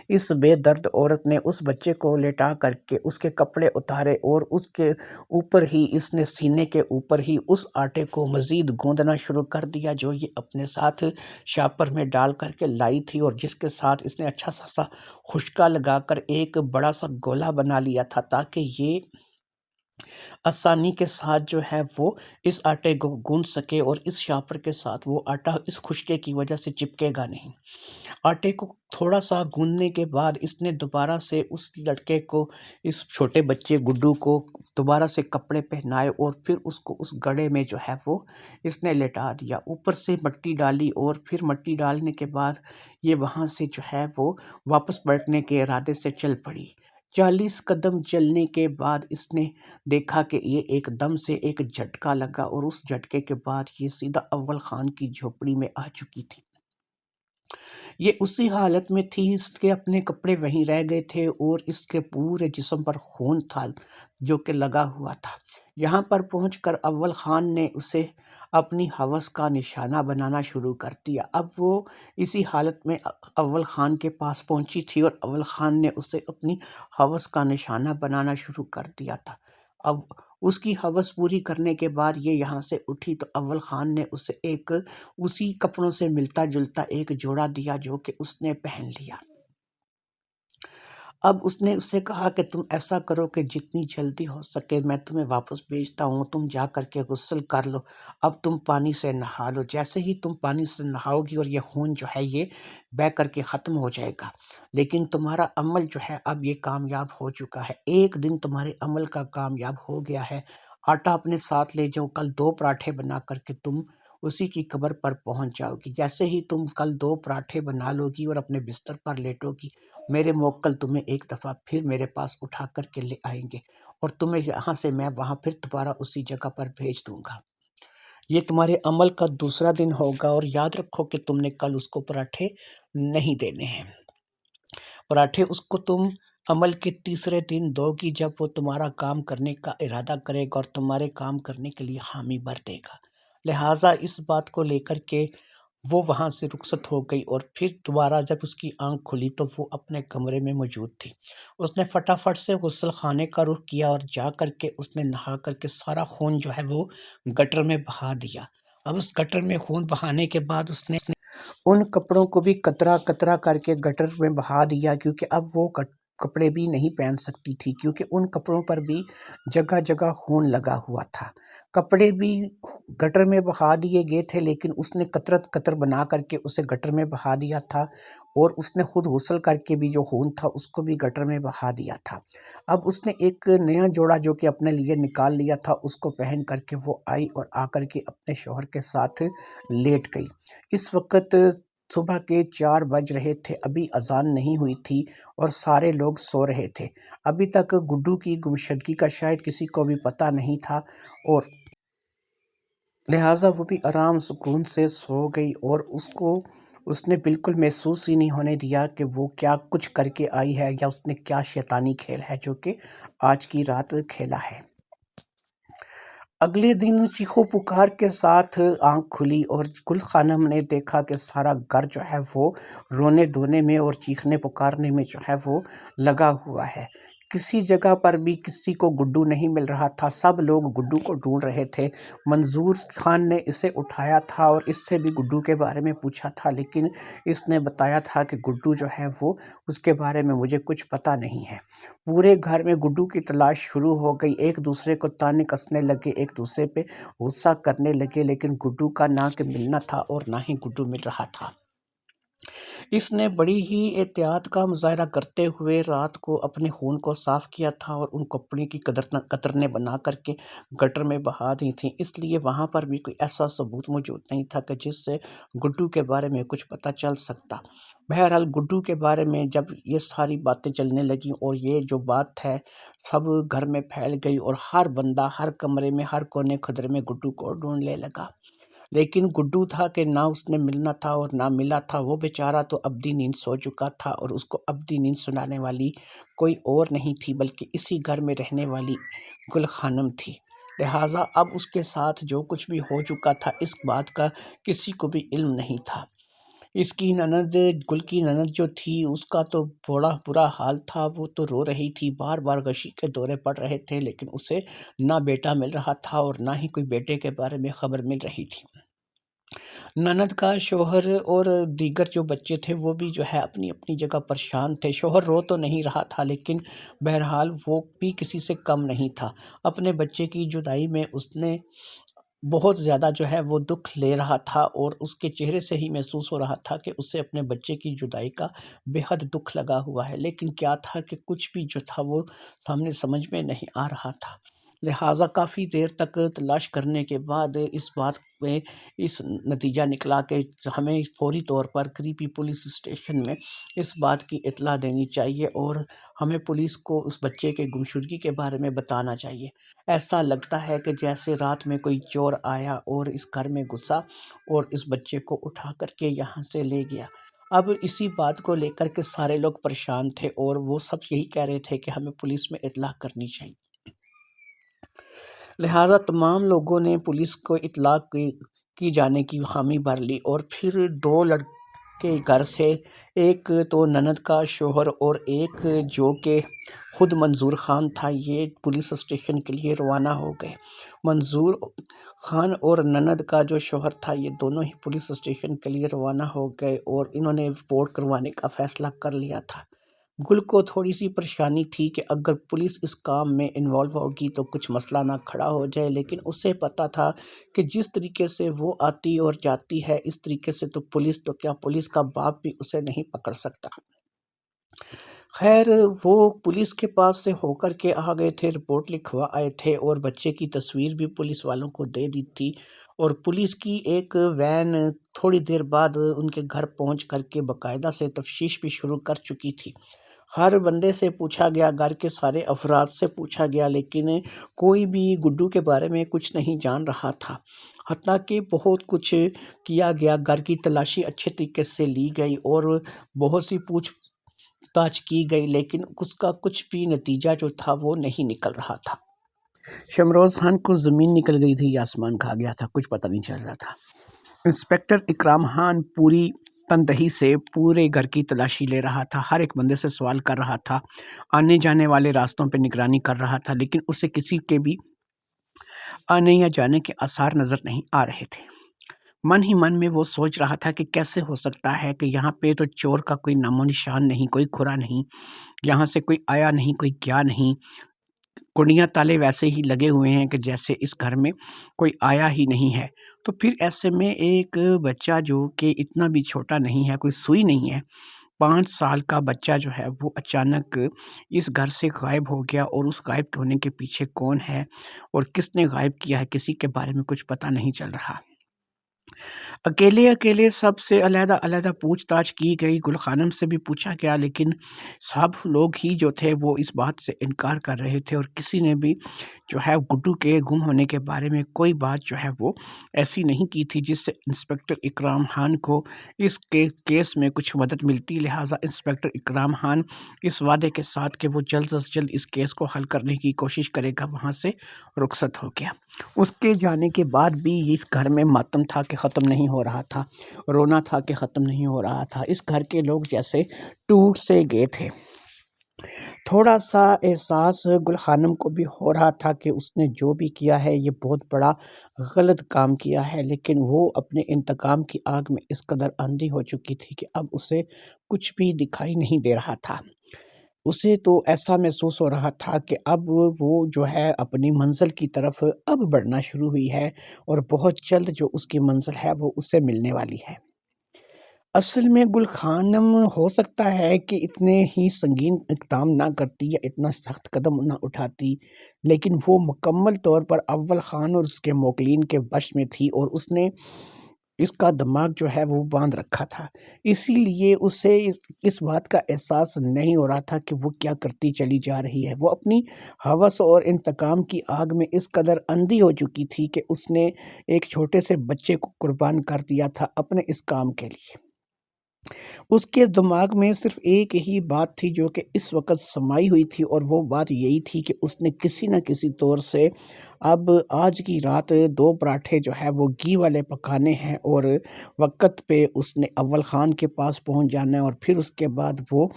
[SPEAKER 1] اس بے درد عورت نے اس بچے کو لٹا کر کے اس کے کپڑے اتارے اور اس کے اوپر ہی اس نے سینے کے اوپر ہی اس آٹے کو مزید گوندنا شروع کر دیا جو یہ اپنے ساتھ شاپر میں ڈال کر کے لائی تھی اور جس کے ساتھ اس نے اچھا سا خشکا لگا کر ایک بڑا سا گولا بنا لیا تھا تاکہ یہ آسانی کے ساتھ جو ہے وہ اس آٹے کو گوندھ سکے اور اس شاپر کے ساتھ وہ آٹا اس خشکے کی وجہ سے چپکے گا نہیں۔ آٹے کو تھوڑا سا گوندنے کے بعد اس نے دوبارہ سے اس لڑکے کو، اس چھوٹے بچے گڈو کو دوبارہ سے کپڑے پہنائے اور پھر اس کو اس گڑھے میں جو ہے وہ اس نے لٹا دیا، اوپر سے مٹی ڈالی اور پھر مٹی ڈالنے کے بعد یہ وہاں سے جو ہے وہ واپس پلٹنے کے ارادے سے چل پڑی۔ 40 قدم چلنے کے بعد اس نے دیکھا کہ یہ ایک دم سے ایک جھٹکا لگا اور اس جھٹکے کے بعد یہ سیدھا اول خان کی جھوپڑی میں آ چکی تھی۔ یہ اسی حالت میں تھی، اس کے اپنے کپڑے وہیں رہ گئے تھے اور اس کے پورے جسم پر خون تھا جو کہ لگا ہوا تھا۔ یہاں پر پہنچ کر اول خان نے اسے اپنی ہوس کا نشانہ بنانا شروع کر دیا۔ اب وہ اسی حالت میں اول خان کے پاس پہنچی تھی اور اول خان نے اسے اپنی ہوس کا نشانہ بنانا شروع کر دیا تھا۔ اب اس کی ہوس پوری کرنے کے بعد یہ یہاں سے اٹھی تو اول خان نے اسے ایک اسی کپڑوں سے ملتا جلتا ایک جوڑا دیا جو کہ اس نے پہن لیا۔ اب اس نے اس سے کہا کہ تم ایسا کرو کہ جتنی جلدی ہو سکے میں تمہیں واپس بھیجتا ہوں، تم جا کر کے غسل کر لو، اب تم پانی سے نہا لو، جیسے ہی تم پانی سے نہاؤ گی اور یہ خون جو ہے یہ بہہ کر کے ختم ہو جائے گا، لیکن تمہارا عمل جو ہے اب یہ کامیاب ہو چکا ہے، ایک دن تمہارے عمل کا کامیاب ہو گیا ہے، آٹا اپنے ساتھ لے جاؤ، کل 2 پراٹھے بنا کر کے تم اسی کی قبر پر پہنچ جاؤ گی، جیسے ہی تم کل 2 پراٹھے بنا لو گی اور اپنے بستر پر لیٹو گی میرے موکل تمہیں ایک دفعہ پھر میرے پاس اٹھا کر کے لے آئیں گے اور تمہیں یہاں سے میں وہاں پھر دوبارہ اسی جگہ پر بھیج دوں گا۔ یہ تمہارے عمل کا دوسرا دن ہوگا اور یاد رکھو کہ تم نے کل اس کو پراٹھے نہیں دینے ہیں، پراٹھے اس کو تم عمل کے تیسرے دن دو گی جب وہ تمہارا کام کرنے کا ارادہ کرے گا اور تمہارے کام کرنے کے لیے حامی بھر دے گا۔ لہٰذا اس بات کو لے کر کے وہ وہاں سے رخصت ہو گئی اور پھر دوبارہ جب اس کی آنکھ کھلی تو وہ اپنے کمرے میں موجود تھی۔ اس نے فٹافٹ سے غسل خانے کا رخ کیا اور جا کر کے اس نے نہا کر کے سارا خون جو ہے وہ گٹر میں بہا دیا۔ اب اس گٹر میں خون بہانے کے بعد اس نے ان کپڑوں کو بھی قطرہ قطرہ کر کے گٹر میں بہا دیا، کیونکہ اب وہ کپڑے بھی نہیں پہن سکتی تھی، کیونکہ ان کپڑوں پر بھی جگہ جگہ خون لگا ہوا تھا۔ کپڑے بھی گٹر میں بہا دیے گئے تھے، لیکن اس نے قطرت قطر بنا کر کے اسے گٹر میں بہا دیا تھا، اور اس نے خود غسل کر کے بھی جو خون تھا اس کو بھی گٹر میں بہا دیا تھا۔ اب اس نے ایک نیا جوڑا جو کہ اپنے لیے نکال لیا تھا، اس کو پہن کر کے وہ آئی اور آ کر کے اپنے شوہر کے ساتھ لیٹ گئی۔ اس وقت صبح کے 4 بج رہے تھے، ابھی اذان نہیں ہوئی تھی اور سارے لوگ سو رہے تھے۔ ابھی تک گڈو کی گمشدگی کا شاید کسی کو بھی پتہ نہیں تھا، اور لہٰذا وہ بھی آرام سکون سے سو گئی، اور اس نے بالکل محسوس ہی نہیں ہونے دیا کہ وہ کیا کچھ کر کے آئی ہے، یا اس نے کیا شیطانی کھیل ہے جو کہ آج کی رات کھیلا ہے۔ اگلے دن چیخو پکار کے ساتھ آنکھ کھلی اور گل خانم نے دیکھا کہ سارا گھر جو ہے وہ رونے دھونے میں اور چیخنے پکارنے میں جو ہے وہ لگا ہوا ہے۔ کسی جگہ پر بھی کسی کو گڈو نہیں مل رہا تھا، سب لوگ گڈو کو ڈھونڈ رہے تھے۔ منظور خان نے اسے اٹھایا تھا اور اس سے بھی گڈو کے بارے میں پوچھا تھا، لیکن اس نے بتایا تھا کہ گڈو جو ہے وہ اس کے بارے میں مجھے کچھ پتہ نہیں ہے۔ پورے گھر میں گڈو کی تلاش شروع ہو گئی، ایک دوسرے کو تانے کسنے لگے، ایک دوسرے پہ غصہ کرنے لگے، لیکن گڈو کا نہ کہ ملنا تھا اور نہ ہی گڈو مل رہا تھا۔ اس نے بڑی ہی احتیاط کا مظاہرہ کرتے ہوئے رات کو اپنے خون کو صاف کیا تھا اور ان کپڑے کی قطرنیں بنا کر کے گٹر میں بہا دی تھیں، اس لیے وہاں پر بھی کوئی ایسا ثبوت موجود نہیں تھا کہ جس سے گڈو کے بارے میں کچھ پتہ چل سکتا۔ بہرحال گڈو کے بارے میں جب یہ ساری باتیں چلنے لگیں اور یہ جو بات ہے سب گھر میں پھیل گئی، اور ہر بندہ ہر کمرے میں ہر کونے خدرے میں گڈو کو ڈھونڈنے لگا، لیکن گڈو تھا کہ نہ اس نے ملنا تھا اور نہ ملا تھا۔ وہ بیچارہ تو ابدی نیند سو چکا تھا، اور اس کو ابدی نیند سنانے والی کوئی اور نہیں تھی بلکہ اسی گھر میں رہنے والی گل خانم تھی۔ لہٰذا اب اس کے ساتھ جو کچھ بھی ہو چکا تھا اس بات کا کسی کو بھی علم نہیں تھا۔ اس کی نند، گل کی نند جو تھی، اس کا تو بڑا برا حال تھا، وہ تو رو رہی تھی، بار بار غشی کے دورے پڑ رہے تھے، لیکن اسے نہ بیٹا مل رہا تھا اور نہ ہی کوئی بیٹے کے بارے میں خبر مل رہی تھی۔ نند کا شوہر اور دیگر جو بچے تھے وہ بھی جو ہے اپنی اپنی جگہ پریشان تھے۔ شوہر رو تو نہیں رہا تھا، لیکن بہرحال وہ بھی کسی سے کم نہیں تھا۔ اپنے بچے کی جدائی میں اس نے بہت زیادہ جو ہے وہ دکھ لے رہا تھا، اور اس کے چہرے سے ہی محسوس ہو رہا تھا کہ اسے اپنے بچے کی جدائی کا بے حد دکھ لگا ہوا ہے، لیکن کیا تھا کہ کچھ بھی جو تھا وہ سامنے سمجھ میں نہیں آ رہا تھا۔ لہٰذا کافی دیر تک تلاش کرنے کے بعد اس بات میں اس نتیجہ نکلا کہ ہمیں فوری طور پر قریبی پولیس اسٹیشن میں اس بات کی اطلاع دینی چاہیے، اور ہمیں پولیس کو اس بچے کے گمشدگی کے بارے میں بتانا چاہیے۔ ایسا لگتا ہے کہ جیسے رات میں کوئی چور آیا اور اس گھر میں گھسا اور اس بچے کو اٹھا کر کے یہاں سے لے گیا۔ اب اسی بات کو لے کر کے سارے لوگ پریشان تھے، اور وہ سب یہی کہہ رہے تھے کہ ہمیں پولیس میں اطلاع کرنی چاہیے۔ لہٰذا تمام لوگوں نے پولیس کو اطلاع کی جانے کی حامی بھر لی، اور پھر 2 لڑکے گھر سے، ایک تو نند کا شوہر اور ایک جو کہ خود منظور خان تھا، یہ پولیس اسٹیشن کے لیے روانہ ہو گئے۔ منظور خان اور نند کا جو شوہر تھا یہ دونوں ہی پولیس اسٹیشن کے لیے روانہ ہو گئے، اور انہوں نے رپورٹ کروانے کا فیصلہ کر لیا تھا۔ گل کو تھوڑی سی پریشانی تھی کہ اگر پولیس اس کام میں انوالو ہوگی تو کچھ مسئلہ نہ کھڑا ہو جائے، لیکن اسے پتہ تھا کہ جس طریقے سے وہ آتی اور جاتی ہے اس طریقے سے تو کیا پولیس کا باپ بھی اسے نہیں پکڑ سکتا۔ خیر، وہ پولیس کے پاس سے ہو کر کے آ گئے تھے، رپورٹ لکھوا آئے تھے، اور بچے کی تصویر بھی پولیس والوں کو دے دی تھی، اور پولیس کی ایک وین تھوڑی دیر بعد ان کے گھر پہنچ کر کے باقاعدہ سے تفتیش بھی شروع کر چکی تھی۔ ہر بندے سے پوچھا گیا، گھر کے سارے افراد سے پوچھا گیا، لیکن کوئی بھی گڈو کے بارے میں کچھ نہیں جان رہا تھا۔ حتیٰ کہ بہت کچھ کیا گیا، گھر کی تلاشی اچھے طریقے سے لی گئی اور بہت سی پوچھ تاچھ کی گئی، لیکن اس کا کچھ بھی نتیجہ جو تھا وہ نہیں نکل رہا تھا۔ شمروز خان کو زمین نکل گئی تھی یا آسمان کھا گیا تھا، کچھ پتہ نہیں چل رہا تھا۔ انسپکٹر اکرام خان پوری تندہی سے پورے گھر کی تلاشی لے رہا تھا، ہر ایک بندے سے سوال کر رہا تھا، آنے جانے والے راستوں پہ نگرانی کر رہا تھا، لیکن اسے کسی کے بھی آنے یا جانے کے آثار نظر نہیں آ رہے تھے۔ من ہی من میں وہ سوچ رہا تھا کہ کیسے ہو سکتا ہے کہ یہاں پہ تو چور کا کوئی نام و نشان نہیں، کوئی کھرا نہیں، یہاں سے کوئی آیا نہیں، کوئی کیا نہیں، کنڈیاں تالے ویسے ہی لگے ہوئے ہیں کہ جیسے اس گھر میں کوئی آیا ہی نہیں ہے۔ تو پھر ایسے میں ایک بچہ جو کہ اتنا بھی چھوٹا نہیں ہے، کوئی سوئی نہیں ہے، 5 سال کا بچہ جو ہے وہ اچانک اس گھر سے غائب ہو گیا، اور اس غائب ہونے کے پیچھے کون ہے اور کس نے غائب کیا ہے کسی کے بارے میں کچھ پتہ نہیں چل رہا۔ اکیلے اکیلے سب سے علیحدہ علیحدہ پوچھ تاچھ کی گئی، گل خانم سے بھی پوچھا گیا، لیکن سب لوگ ہی جو تھے وہ اس بات سے انکار کر رہے تھے، اور کسی نے بھی جو ہے گڈو کے گم ہونے کے بارے میں کوئی بات جو ہے وہ ایسی نہیں کی تھی جس سے انسپکٹر اکرام خان کو اس کے کیس میں کچھ مدد ملتی۔ لہٰذا انسپکٹر اکرام خان اس وعدے کے ساتھ کہ وہ جلد از جلد اس کیس کو حل کرنے کی کوشش کرے گا، وہاں سے رخصت ہو گیا۔ اس کے جانے کے بعد بھی اس گھر میں ماتم تھا کہ ختم نہیں ہو رہا تھا، رونا تھا کہ ختم نہیں ہو رہا تھا۔ اس گھر کے لوگ جیسے ٹوٹ سے گئے تھے۔ تھوڑا سا احساس گل خانم کو بھی ہو رہا تھا کہ اس نے جو بھی کیا ہے یہ بہت بڑا غلط کام کیا ہے، لیکن وہ اپنے انتقام کی آگ میں اس قدر اندھی ہو چکی تھی کہ اب اسے کچھ بھی دکھائی نہیں دے رہا تھا۔ اسے تو ایسا محسوس ہو رہا تھا کہ اب وہ جو ہے اپنی منزل کی طرف اب بڑھنا شروع ہوئی ہے، اور بہت جلد جو اس کی منزل ہے وہ اس سے ملنے والی ہے۔ اصل میں گل خانم ہو سکتا ہے کہ اتنے ہی سنگین اقدام نہ کرتی یا اتنا سخت قدم نہ اٹھاتی، لیکن وہ مکمل طور پر اول خان اور اس کے موکلین کے وش میں تھی، اور اس نے اس کا دماغ جو ہے وہ باندھ رکھا تھا۔ اسی لیے اسے اس بات کا احساس نہیں ہو رہا تھا کہ وہ کیا کرتی چلی جا رہی ہے۔ وہ اپنی ہوس اور انتقام کی آگ میں اس قدر اندھی ہو چکی تھی کہ اس نے ایک چھوٹے سے بچے کو قربان کر دیا تھا اپنے اس کام کے لیے۔ اس کے دماغ میں صرف ایک ہی بات تھی جو کہ اس وقت سمائی ہوئی تھی، اور وہ بات یہی تھی کہ اس نے کسی نہ کسی طور سے اب آج کی رات 2 پراٹھے جو ہے وہ گھی والے پکانے ہیں، اور وقت پہ اس نے اول خان کے پاس پہنچ جانا ہے، اور پھر اس کے بعد وہ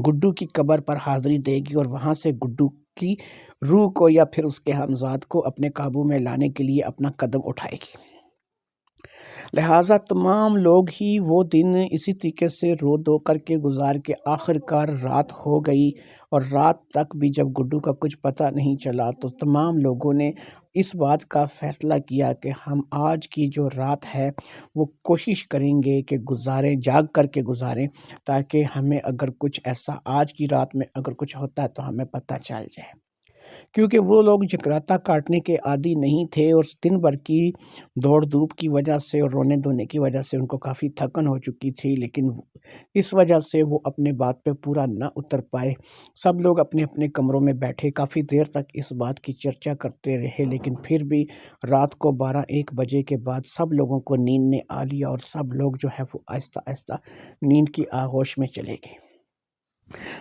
[SPEAKER 1] گڈو کی قبر پر حاضری دے گی، اور وہاں سے گڈو کی روح کو یا پھر اس کے ہمزاد کو اپنے قابو میں لانے کے لیے اپنا قدم اٹھائے گی۔ لہٰذا تمام لوگ ہی وہ دن اسی طریقے سے رو دو کر کے گزار کے آخر کار رات ہو گئی، اور رات تک بھی جب گڈو کا کچھ پتہ نہیں چلا تو تمام لوگوں نے اس بات کا فیصلہ کیا کہ ہم آج کی جو رات ہے وہ کوشش کریں گے کہ گزاریں، جاگ کر کے گزاریں، تاکہ ہمیں اگر کچھ ایسا آج کی رات میں اگر کچھ ہوتا ہے تو ہمیں پتہ چل جائے۔ کیونکہ وہ لوگ جگراتا کاٹنے کے عادی نہیں تھے، اور دن بھر کی دوڑ دھوپ کی وجہ سے اور رونے دھونے کی وجہ سے ان کو کافی تھکن ہو چکی تھی، لیکن اس وجہ سے وہ اپنے بات پہ پورا نہ اتر پائے۔ سب لوگ اپنے اپنے کمروں میں بیٹھے کافی دیر تک اس بات کی چرچا کرتے رہے، لیکن پھر بھی رات کو 12-1 بجے کے بعد سب لوگوں کو نیند نے آ لیا، اور سب لوگ جو ہے وہ آہستہ آہستہ نیند کی آغوش میں چلے گئے۔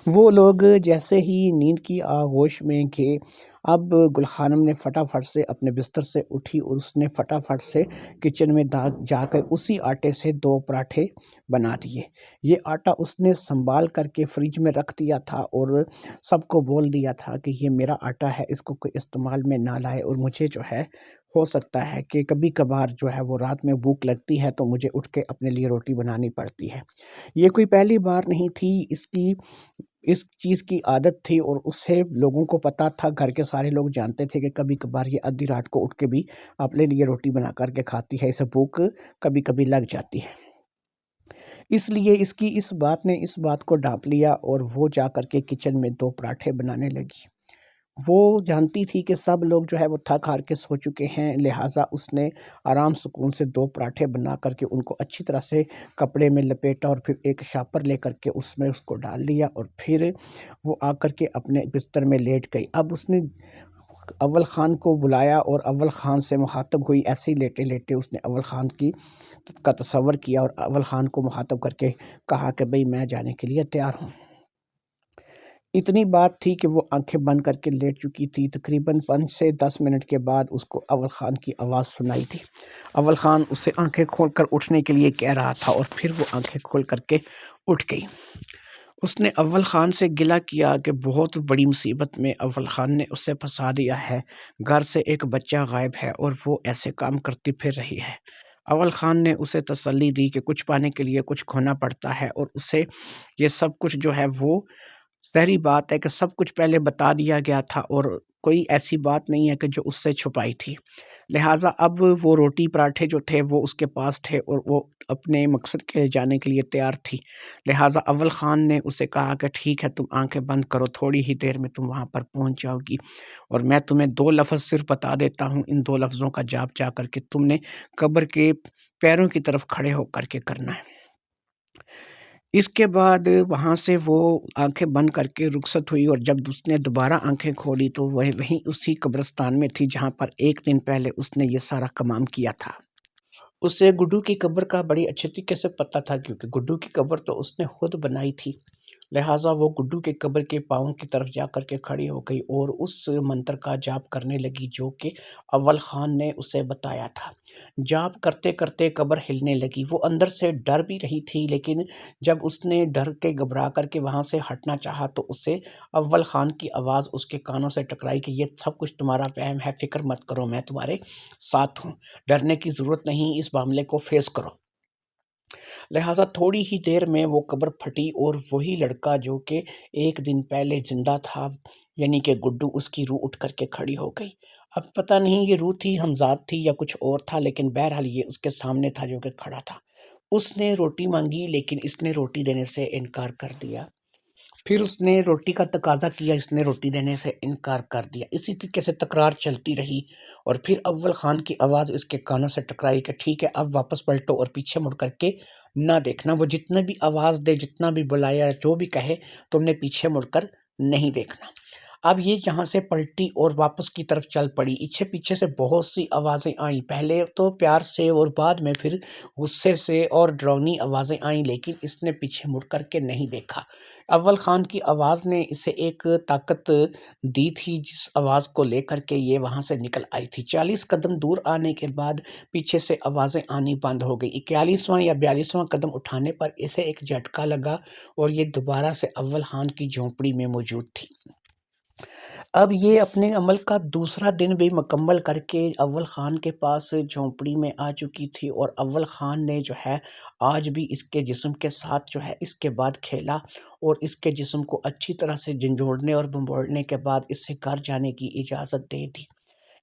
[SPEAKER 1] وہ لوگ جیسے ہی نیند کی آغوش میں گئے، اب گل خانم نے فٹافٹ سے اپنے بستر سے اٹھی، اور اس نے فٹافٹ سے کچن میں جا کر اسی آٹے سے 2 پراٹھے بنا دیے۔ یہ آٹا اس نے سنبھال کر کے فریج میں رکھ دیا تھا، اور سب کو بول دیا تھا کہ یہ میرا آٹا ہے، اس کو کوئی استعمال میں نہ لائے، اور مجھے جو ہے ہو سکتا ہے کہ کبھی کبھار جو ہے وہ رات میں بھوک لگتی ہے تو مجھے اٹھ کے اپنے لیے روٹی بنانی پڑتی ہے۔ یہ کوئی پہلی بار نہیں تھی، اس چیز کی عادت تھی، اور اس سے لوگوں کو پتہ تھا، گھر کے سارے لوگ جانتے تھے کہ کبھی کبھار یہ آدھی رات کو اٹھ کے بھی اپنے لیے روٹی بنا کر کے کھاتی ہے، اسے بھوک کبھی کبھی لگ جاتی ہے۔ اس لیے اس بات نے اس بات کو ڈھانپ لیا، اور وہ جا کر کے کچن میں 2 پراٹھے بنانے لگی۔ وہ جانتی تھی کہ سب لوگ جو ہے وہ تھک ہار کے سو چکے ہیں، لہٰذا اس نے آرام سکون سے 2 پراٹھے بنا کر کے ان کو اچھی طرح سے کپڑے میں لپیٹا، اور پھر ایک شاپر لے کر کے اس میں اس کو ڈال دیا، اور پھر وہ آ کر کے اپنے بستر میں لیٹ گئی۔ اب اس نے اول خان کو بلایا اور اول خان سے مخاطب ہوئی، ایسے ہی لیٹے لیٹے اس نے اول خان کا تصور کیا، اور اول خان کو مخاطب کر کے کہا کہ بھئی میں جانے کے لیے تیار ہوں۔ اتنی بات تھی کہ وہ آنکھیں بند کر کے لیٹ چکی تھی۔ تقریباً 5 سے 10 منٹ کے بعد اس کو اول خان کی آواز سنائی تھی۔ اول خان اسے آنکھیں کھول کر اٹھنے کے لیے کہہ رہا تھا، اور پھر وہ آنکھیں کھول کر کے اٹھ گئی۔ اس نے اول خان سے گلہ کیا کہ بہت بڑی مصیبت میں اول خان نے اسے پھنسا دیا ہے، گھر سے ایک بچہ غائب ہے اور وہ ایسے کام کرتی پھر رہی ہے۔ اول خان نے اسے تسلی دی کہ کچھ پانے کے لیے کچھ کھونا پڑتا ہے، اور اسے یہ سب کچھ جو ہے وہ ظاہری بات ہے کہ سب کچھ پہلے بتا دیا گیا تھا، اور کوئی ایسی بات نہیں ہے کہ جو اس سے چھپائی تھی۔ لہٰذا اب وہ روٹی پراٹھے جو تھے وہ اس کے پاس تھے، اور وہ اپنے مقصد کے جانے کے لیے تیار تھی۔ لہٰذا اول خان نے اسے کہا کہ ٹھیک ہے، تم آنکھیں بند کرو، تھوڑی ہی دیر میں تم وہاں پر پہنچ جاؤ گی، اور میں تمہیں 2 لفظ صرف بتا دیتا ہوں، ان 2 لفظوں کا جاپ جا کر کے تم نے قبر کے پیروں کی طرف کھڑے ہو کر کے کرنا ہے۔ اس کے بعد وہاں سے وہ آنکھیں بند کر کے رخصت ہوئی، اور جب اس نے دوبارہ آنکھیں کھولی تو وہ وہیں اسی قبرستان میں تھی جہاں پر ایک دن پہلے اس نے یہ سارا کمام کیا تھا۔ اسے گڈو کی قبر کا بڑی اچھے طریقے سے پتہ تھا، کیونکہ گڈو کی قبر تو اس نے خود بنائی تھی۔ لہٰذا وہ گڈو کے قبر کے پاؤں کی طرف جا کر کے کھڑی ہو گئی اور اس منتر کا جاپ کرنے لگی جو کہ اول خان نے اسے بتایا تھا۔ جاپ کرتے کرتے قبر ہلنے لگی۔ وہ اندر سے ڈر بھی رہی تھی، لیکن جب اس نے ڈر کے گھبرا کر کے وہاں سے ہٹنا چاہا تو اسے اول خان کی آواز اس کے کانوں سے ٹکرائی کہ یہ سب کچھ تمہارا وہم ہے، فکر مت کرو، میں تمہارے ساتھ ہوں، ڈرنے کی ضرورت نہیں، اس معاملے کو فیس کرو۔ لہٰذا تھوڑی ہی دیر میں وہ قبر پھٹی اور وہی لڑکا جو کہ ایک دن پہلے زندہ تھا، یعنی کہ گڈو، اس کی روح اٹھ کر کے کھڑی ہو گئی۔ اب پتہ نہیں یہ روح تھی، حمزاد تھی یا کچھ اور تھا، لیکن بہرحال یہ اس کے سامنے تھا جو کہ کھڑا تھا۔ اس نے روٹی مانگی، لیکن اس نے روٹی دینے سے انکار کر دیا۔ پھر اس نے روٹی کا تقاضا کیا، اس نے روٹی دینے سے انکار کر دیا۔ اسی طریقے سے تکرار چلتی رہی، اور پھر اول خان کی آواز اس کے کانوں سے ٹکرائی کہ ٹھیک ہے، اب واپس پلٹو اور پیچھے مڑ کر کے نہ دیکھنا۔ وہ جتنا بھی آواز دے، جتنا بھی بلایا، جو بھی کہے، تم نے پیچھے مڑ کر نہیں دیکھنا۔ اب یہ یہاں سے پلٹی اور واپس کی طرف چل پڑی۔ پیچھے سے بہت سی آوازیں آئیں، پہلے تو پیار سے اور بعد میں پھر غصے سے اور ڈراؤنی آوازیں آئیں، لیکن اس نے پیچھے مڑ کر کے نہیں دیکھا۔ اول خان کی آواز نے اسے ایک طاقت دی تھی، جس آواز کو لے کر کے یہ وہاں سے نکل آئی تھی۔ 40 قدم دور آنے کے بعد پیچھے سے آوازیں آنی بند ہو گئی۔ 41واں یا 42واں قدم اٹھانے پر اسے ایک جھٹکا لگا اور یہ دوبارہ سے اول خان کی جھونپڑی میں موجود تھی۔ اب یہ اپنے عمل کا دوسرا دن بھی مکمل کر کے اول خان کے پاس جھونپڑی میں آ چکی تھی، اور اول خان نے جو ہے آج بھی اس کے جسم کے ساتھ جو ہے اس کے بعد کھیلا، اور اس کے جسم کو اچھی طرح سے جھنجھوڑنے اور بمبوڑنے کے بعد اسے گھر جانے کی اجازت دے دی۔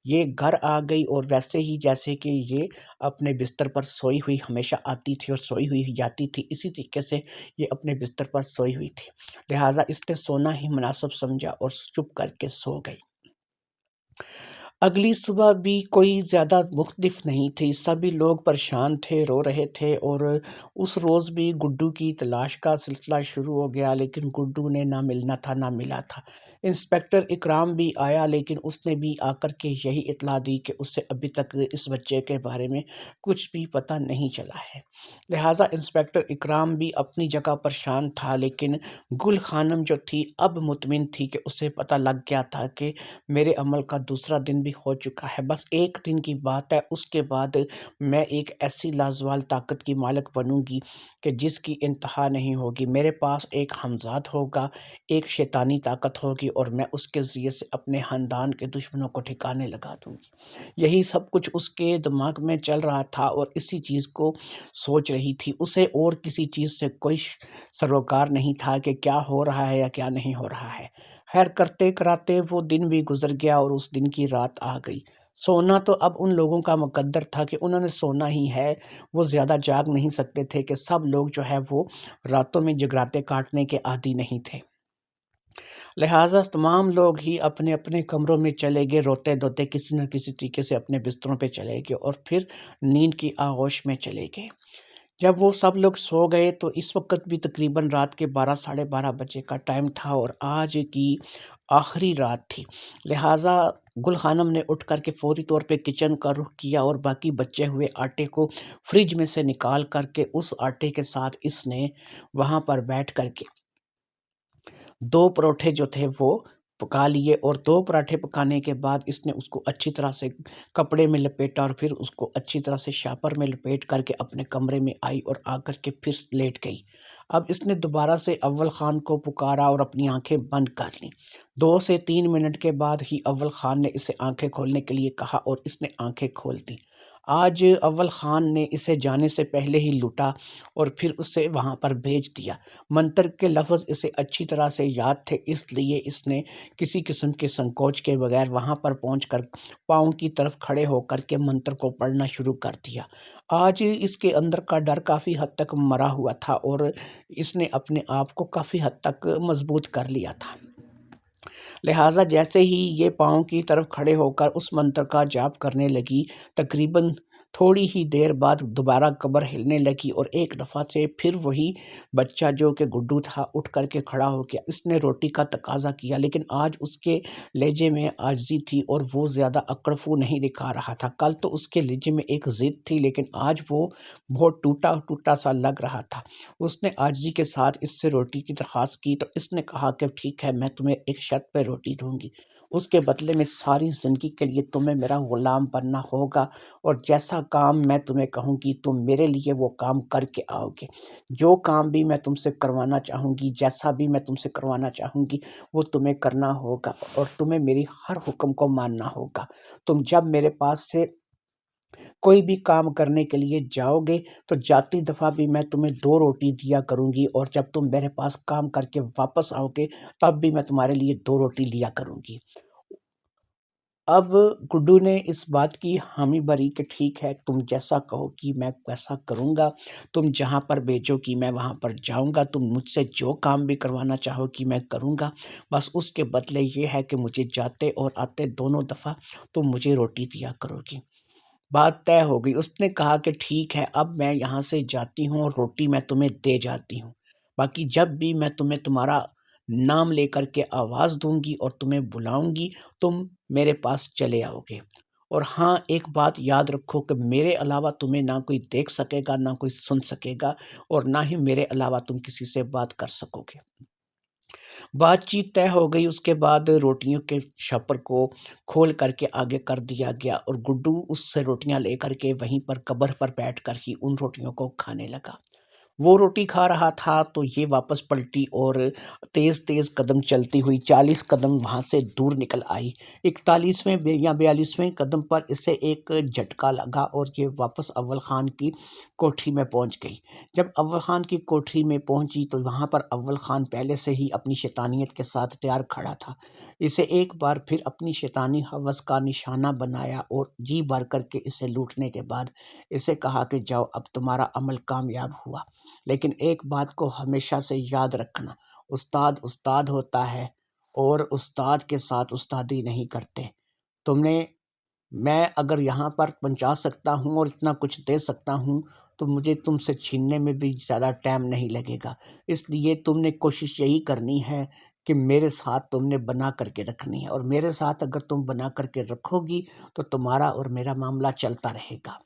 [SPEAKER 1] یہ گھر آ گئی، اور ویسے ہی جیسے کہ یہ اپنے بستر پر سوئی ہوئی ہمیشہ آتی تھی اور سوئی ہوئی جاتی تھی، اسی طریقے سے یہ اپنے بستر پر سوئی ہوئی تھی۔ لہٰذا اس نے سونا ہی مناسب سمجھا اور چپ کر کے سو گئی۔ اگلی صبح بھی کوئی زیادہ مختلف نہیں تھی، سبھی لوگ پریشان تھے، رو رہے تھے، اور اس روز بھی گڈو کی تلاش کا سلسلہ شروع ہو گیا، لیکن گڈو نے نہ ملنا تھا نہ ملا تھا۔ انسپکٹر اکرام بھی آیا، لیکن اس نے بھی آ کر کے یہی اطلاع دی کہ اسے ابھی تک اس بچے کے بارے میں کچھ بھی پتہ نہیں چلا ہے۔ لہٰذا انسپکٹر اکرام بھی اپنی جگہ پریشان تھا، لیکن گل خانم جو تھی اب مطمئن تھی کہ اسے پتہ لگ گیا تھا کہ میرے عمل کا دوسرا دن بھی ہو چکا ہے، بس ایک دن کی بات ہے، اس کے بعد میں ایک ایسی لازوال طاقت کی مالک بنوں گی کہ جس کی انتہا نہیں ہوگی۔ میرے پاس ایک حمزاد ہوگا، ایک شیطانی طاقت ہوگی، اور میں اس کے ذریعے سے اپنے خاندان کے دشمنوں کو ٹھکانے لگا دوں گی۔ یہی سب کچھ اس کے دماغ میں چل رہا تھا، اور اسی چیز کو سوچ رہی تھی۔ اسے اور کسی چیز سے کوئی سروکار نہیں تھا کہ کیا ہو رہا ہے یا کیا نہیں ہو رہا ہے۔ خیر کرتے کراتے وہ دن بھی گزر گیا، اور اس دن کی رات آ گئی۔ سونا تو اب ان لوگوں کا مقدر تھا کہ انہوں نے سونا ہی ہے، وہ زیادہ جاگ نہیں سکتے تھے کہ سب لوگ جو ہے وہ راتوں میں جگراتے کاٹنے کے عادی نہیں تھے۔ لہٰذا تمام لوگ ہی اپنے اپنے کمروں میں چلے گئے، روتے دھوتے کسی نہ کسی طریقے سے اپنے بستروں پہ چلے گئے، اور پھر نیند کی آغوش میں چلے گئے۔ جب وہ سب لوگ سو گئے تو اس وقت بھی تقریباً رات کے 12 ساڑھے 12 بجے کا ٹائم تھا، اور آج کی آخری رات تھی۔ لہٰذا گل خانم نے اٹھ کر کے فوری طور پہ کچن کا رخ کیا، اور باقی بچے ہوئے آٹے کو فریج میں سے نکال کر کے اس آٹے کے ساتھ اس نے وہاں پر بیٹھ کر کے 2 پروٹھے جو تھے وہ پکا لیے، اور 2 پراٹھے پکانے کے بعد اس نے اس کو اچھی طرح سے کپڑے میں لپیٹا، اور پھر اس کو اچھی طرح سے شاپر میں لپیٹ کر کے اپنے کمرے میں آئی، اور آ کر کے پھر لیٹ گئی۔ اب اس نے دوبارہ سے اول خان کو پکارا اور اپنی آنکھیں بند کر لیں۔ 2 سے 3 منٹ کے بعد ہی اول خان نے اسے آنکھیں کھولنے کے لیے کہا، اور اس نے آنکھیں کھول دیں۔ آج اول خان نے اسے جانے سے پہلے ہی لوٹا اور پھر اسے وہاں پر بھیج دیا۔ منتر کے لفظ اسے اچھی طرح سے یاد تھے، اس لیے اس نے کسی قسم کے سنکوچ کے بغیر وہاں پر پہنچ کر پاؤں کی طرف کھڑے ہو کر کے منتر کو پڑھنا شروع کر دیا۔ آج اس کے اندر کا ڈر کافی حد تک مرا ہوا تھا اور اس نے اپنے آپ کو کافی حد تک مضبوط کر لیا تھا۔ لہٰذا جیسے ہی یہ پاؤں کی طرف کھڑے ہو کر اس منتر کا جاپ کرنے لگی، تقریباً تھوڑی ہی دیر بعد دوبارہ قبر ہلنے لگی اور ایک دفعہ سے پھر وہی بچہ جو کہ گڈو تھا اٹھ کر کے کھڑا ہو گیا۔ اس نے روٹی کا تقاضا کیا، لیکن آج اس کے لہجے میں عاجزی تھی اور وہ زیادہ اکڑ فو نہیں دکھا رہا تھا۔ کل تو اس کے لہجے میں ایک ضد تھی، لیکن آج وہ بہت ٹوٹا ٹوٹا سا لگ رہا تھا۔ اس نے عاجزی کے ساتھ اس سے روٹی کی درخواست کی تو اس نے کہا کہ ٹھیک ہے، میں تمہیں ایک شرط پہ روٹی دوں گی، اس کے بدلے میں ساری زندگی کے لیے تمہیں میرا غلام بننا ہوگا اور جیسا کام میں تمہیں کہوں گی تم میرے لیے وہ کام کر کے آؤ گے۔ جو کام بھی میں تم سے کروانا چاہوں گی، جیسا بھی میں تم سے کروانا چاہوں گی، وہ تمہیں کرنا ہوگا اور تمہیں میری ہر حکم کو ماننا ہوگا۔ تم جب میرے پاس سے کوئی بھی کام کرنے کے لیے جاؤ گے تو جاتی دفعہ بھی میں تمہیں 2 روٹی دیا کروں گی، اور جب تم میرے پاس کام کر کے واپس آؤ گے تب بھی میں تمہارے لیے 2 روٹی لیا کروں گی۔ اب گڈو نے اس بات کی حامی بھری کہ ٹھیک ہے، تم جیسا کہو کہ میں ویسا کروں گا، تم جہاں پر بھیجو کہ میں وہاں پر جاؤں گا، تم مجھ سے جو کام بھی کروانا چاہو کہ میں کروں گا، بس اس کے بدلے یہ ہے کہ مجھے جاتے اور آتے دونوں دفعہ تم مجھے روٹی دیا کرو گی۔ بات طے ہو گئی۔ اس نے کہا کہ ٹھیک ہے، اب میں یہاں سے جاتی ہوں اور روٹی میں تمہیں دے جاتی ہوں، باقی جب بھی میں تمہیں تمہارا نام لے کر کے آواز دوں گی اور تمہیں بلاؤں گی تم میرے پاس چلے آؤ گے۔ اور ہاں، ایک بات یاد رکھو کہ میرے علاوہ تمہیں نہ کوئی دیکھ سکے گا، نہ کوئی سن سکے گا، اور نہ ہی میرے علاوہ تم کسی سے بات کر سکو گے۔ بات چیت طے ہو گئی۔ اس کے بعد روٹیوں کے شاپر کو کھول کر کے آگے کر دیا گیا اور گڈو اس سے روٹیاں لے کر کے وہیں پر قبر پر بیٹھ کر ہی ان روٹیوں کو کھانے لگا۔ وہ روٹی کھا رہا تھا تو یہ واپس پلٹی اور تیز تیز قدم چلتی ہوئی 40 قدم وہاں سے دور نکل آئی۔ 41ویں یا 42ویں قدم پر اسے ایک جھٹکا لگا اور یہ واپس اول خان کی کوٹھی میں پہنچ گئی۔ جب اول خان کی کوٹھی میں پہنچی تو وہاں پر اول خان پہلے سے ہی اپنی شیطانیت کے ساتھ تیار کھڑا تھا۔ اسے ایک بار پھر اپنی شیطانی ہوس کا نشانہ بنایا اور جی بھر کر کے اسے لوٹنے کے بعد اسے کہا کہ جاؤ، اب تمہارا عمل کامیاب ہوا، لیکن ایک بات کو ہمیشہ سے یاد رکھنا، استاد استاد ہوتا ہے اور استاد کے ساتھ استادی نہیں کرتے۔ تم نے میں اگر یہاں پر پہنچا سکتا ہوں اور اتنا کچھ دے سکتا ہوں تو مجھے تم سے چھیننے میں بھی زیادہ ٹائم نہیں لگے گا، اس لیے تم نے کوشش یہی کرنی ہے کہ میرے ساتھ تم نے بنا کر کے رکھنی ہے، اور میرے ساتھ اگر تم بنا کر کے رکھو گی تو تمہارا اور میرا معاملہ چلتا رہے گا۔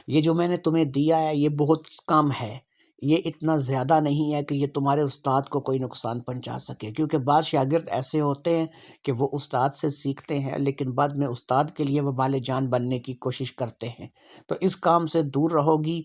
[SPEAKER 1] یہ جو میں نے تمہیں دیا ہے یہ بہت کم ہے، یہ اتنا زیادہ نہیں ہے کہ یہ تمہارے استاد کو کوئی نقصان پہنچا سکے، کیونکہ بعض شاگرد ایسے ہوتے ہیں کہ وہ استاد سے سیکھتے ہیں لیکن بعد میں استاد کے لیے وبال جان بننے کی کوشش کرتے ہیں۔ تو اس کام سے دور رہو گی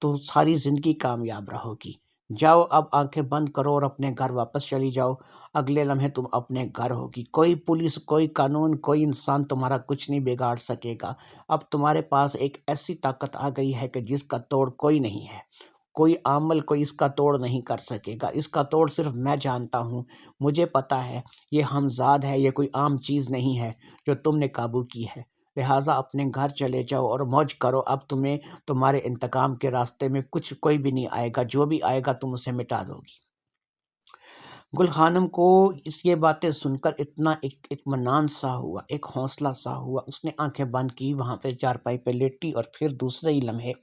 [SPEAKER 1] تو ساری زندگی کامیاب رہو گی۔ جاؤ، اب آنکھیں بند کرو اور اپنے گھر واپس چلی جاؤ، اگلے لمحے تم اپنے گھر ہوگی۔ کوئی پولیس، کوئی قانون، کوئی انسان تمہارا کچھ نہیں بگاڑ سکے گا۔ اب تمہارے پاس ایک ایسی طاقت آ گئی ہے کہ جس کا توڑ کوئی نہیں ہے، کوئی عامل کوئی اس کا توڑ نہیں کر سکے گا۔ اس کا توڑ صرف میں جانتا ہوں، مجھے پتا ہے، یہ ہمزاد ہے، یہ کوئی عام چیز نہیں ہے جو تم نے قابو کی ہے۔ لہٰذا اپنے گھر چلے جاؤ اور موج کرو، اب تمہیں تمہارے انتقام کے راستے میں کوئی بھی نہیں آئے گا، جو بھی آئے گا تم اسے مٹا دو گی۔ گل خانم کو یہ باتیں سن کر اتنا ایک اطمینان سا ہوا، ایک حوصلہ سا ہوا، اس نے آنکھیں بند کی، وہاں پہ چارپائی پہ لیٹی اور پھر دوسرے ہی لمحے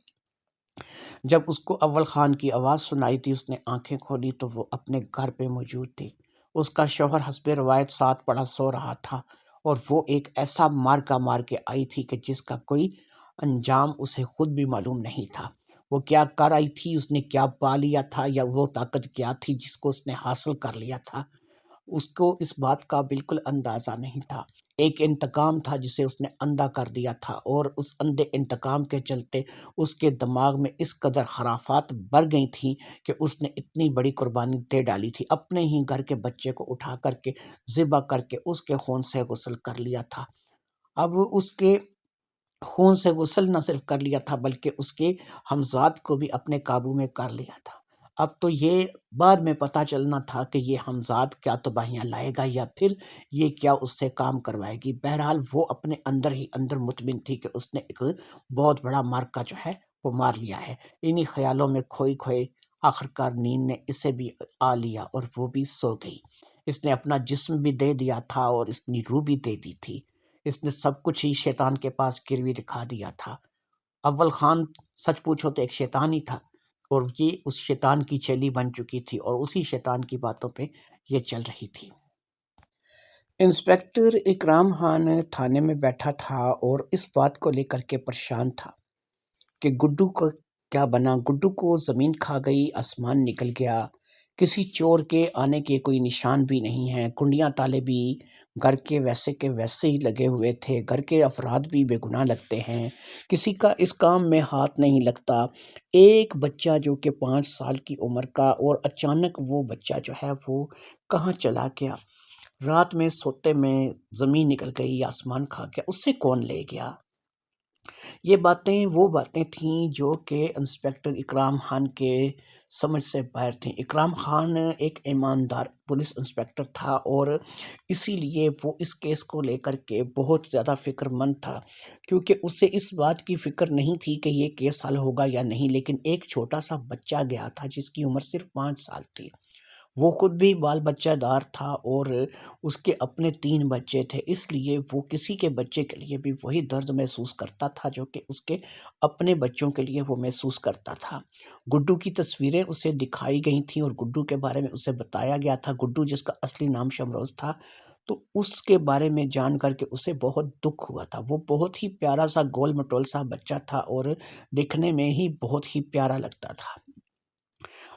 [SPEAKER 1] جب اس کو اول خان کی آواز سنائی تھی اس نے آنکھیں کھولی تو وہ اپنے گھر پہ موجود تھی۔ اس کا شوہر حسب روایت ساتھ پڑا سو رہا تھا اور وہ ایک ایسا مار کے آئی تھی کہ جس کا کوئی انجام اسے خود بھی معلوم نہیں تھا۔ وہ کیا کر آئی تھی، اس نے کیا پا لیا تھا، یا وہ طاقت کیا تھی جس کو اس نے حاصل کر لیا تھا، اس کو اس بات کا بالکل اندازہ نہیں تھا۔ ایک انتقام تھا جسے اس نے اندھا کر دیا تھا، اور اس اندھے انتقام کے چلتے اس کے دماغ میں اس قدر خرافات بھر گئی تھیں کہ اس نے اتنی بڑی قربانی دے ڈالی تھی، اپنے ہی گھر کے بچے کو اٹھا کر کے ذبح کر کے اس کے خون سے غسل کر لیا تھا۔ اب اس کے خون سے غسل نہ صرف کر لیا تھا بلکہ اس کے حمزاد کو بھی اپنے قابو میں کر لیا تھا۔ اب تو یہ بعد میں پتہ چلنا تھا کہ یہ حمزاد کیا تباہیاں لائے گا یا پھر یہ کیا اس سے کام کروائے گی۔ بہرحال وہ اپنے اندر ہی اندر مطمئن تھی کہ اس نے ایک بہت بڑا مارکا جو ہے وہ مار لیا ہے۔ انہی خیالوں میں کھوئی کھوئے آخرکار نیند نے اسے بھی آ لیا اور وہ بھی سو گئی۔ اس نے اپنا جسم بھی دے دیا تھا اور اپنی روح بھی دے دی تھی۔ اس نے سب کچھ ہی شیطان کے پاس گروی دکھا دیا تھا۔ اول خان سچ پوچھو تو ایک شیطان ہی تھا اور یہ اس شیطان کی چیلی بن چکی تھی اور اسی شیطان کی باتوں پہ یہ چل رہی تھی۔ انسپیکٹر اکرام خان تھانے میں بیٹھا تھا اور اس بات کو لے کر کے پریشان تھا کہ گڈو کو کیا بنا۔ گڈو کو زمین کھا گئی، آسمان نکل گیا، کسی چور کے آنے کے کوئی نشان بھی نہیں ہے۔ کنڈیاں تالے بھی گھر کے ویسے ہی لگے ہوئے تھے۔ گھر کے افراد بھی بے گناہ لگتے ہیں، کسی کا اس کام میں ہاتھ نہیں لگتا۔ ایک بچہ جو کہ 5 سال کی عمر کا، اور اچانک وہ بچہ جو ہے وہ کہاں چلا گیا؟ رات میں سوتے میں زمین نکل گئی، آسمان کھا گیا، اس سے کون لے گیا؟ یہ باتیں وہ باتیں تھیں جو کہ انسپیکٹر اکرام خان کے سمجھ سے باہر تھیں۔ اکرام خان ایک ایماندار پولیس انسپیکٹر تھا اور اسی لیے وہ اس کیس کو لے کر کے بہت زیادہ فکر مند تھا، کیونکہ اسے اس بات کی فکر نہیں تھی کہ یہ کیس حل ہوگا یا نہیں، لیکن ایک چھوٹا سا بچہ گیا تھا جس کی عمر صرف 5 سال تھی۔ وہ خود بھی بال بچہ دار تھا اور اس کے اپنے 3 بچے تھے، اس لیے وہ کسی کے بچے کے لیے بھی وہی درد محسوس کرتا تھا جو کہ اس کے اپنے بچوں کے لیے وہ محسوس کرتا تھا۔ گڈو کی تصویریں اسے دکھائی گئی تھیں اور گڈو کے بارے میں اسے بتایا گیا تھا۔ گڈو جس کا اصلی نام شمروز تھا، تو اس کے بارے میں جان کر کے اسے بہت دکھ ہوا تھا۔ وہ بہت ہی پیارا سا گول مٹول سا بچہ تھا اور دیکھنے میں ہی بہت ہی پیارا لگتا تھا،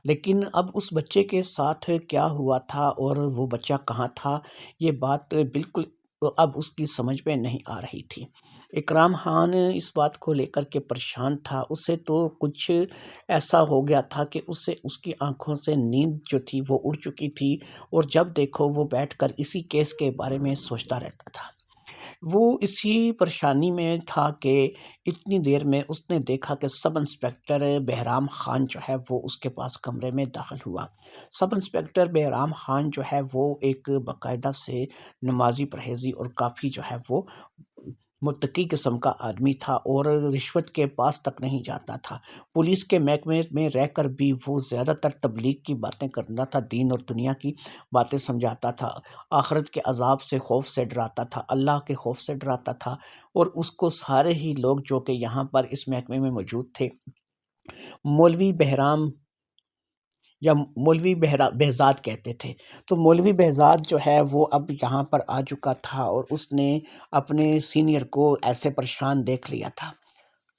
[SPEAKER 1] لیکن اب اس بچے کے ساتھ کیا ہوا تھا اور وہ بچہ کہاں تھا، یہ بات بالکل اب اس کی سمجھ میں نہیں آ رہی تھی۔ اکرام خان اس بات کو لے کر کے پریشان تھا۔ اسے تو کچھ ایسا ہو گیا تھا کہ اسے اس کی آنکھوں سے نیند جو تھی وہ اڑ چکی تھی اور جب دیکھو وہ بیٹھ کر اسی کیس کے بارے میں سوچتا رہتا تھا۔ وہ اسی پریشانی میں تھا کہ اتنی دیر میں اس نے دیکھا کہ سب انسپیکٹر بہرام خان جو ہے وہ اس کے پاس کمرے میں داخل ہوا۔ سب انسپیکٹر بہرام خان جو ہے وہ ایک باقاعدہ سے نمازی پرہیزی اور کافی جو ہے وہ متقی قسم کا آدمی تھا اور رشوت کے پاس تک نہیں جاتا تھا۔ پولیس کے محکمے میں رہ کر بھی وہ زیادہ تر تبلیغ کی باتیں کرتا تھا، دین اور دنیا کی باتیں سمجھاتا تھا، آخرت کے عذاب سے خوف سے ڈراتا تھا، اللہ کے خوف سے ڈراتا تھا، اور اس کو سارے ہی لوگ جو کہ یہاں پر اس محکمے میں موجود تھے، مولوی بہرام یا مولوی بہزاد کہتے تھے۔ تو مولوی بہزاد جو ہے وہ اب یہاں پر آ چکا تھا اور اس نے اپنے سینئر کو ایسے پریشان دیکھ لیا تھا،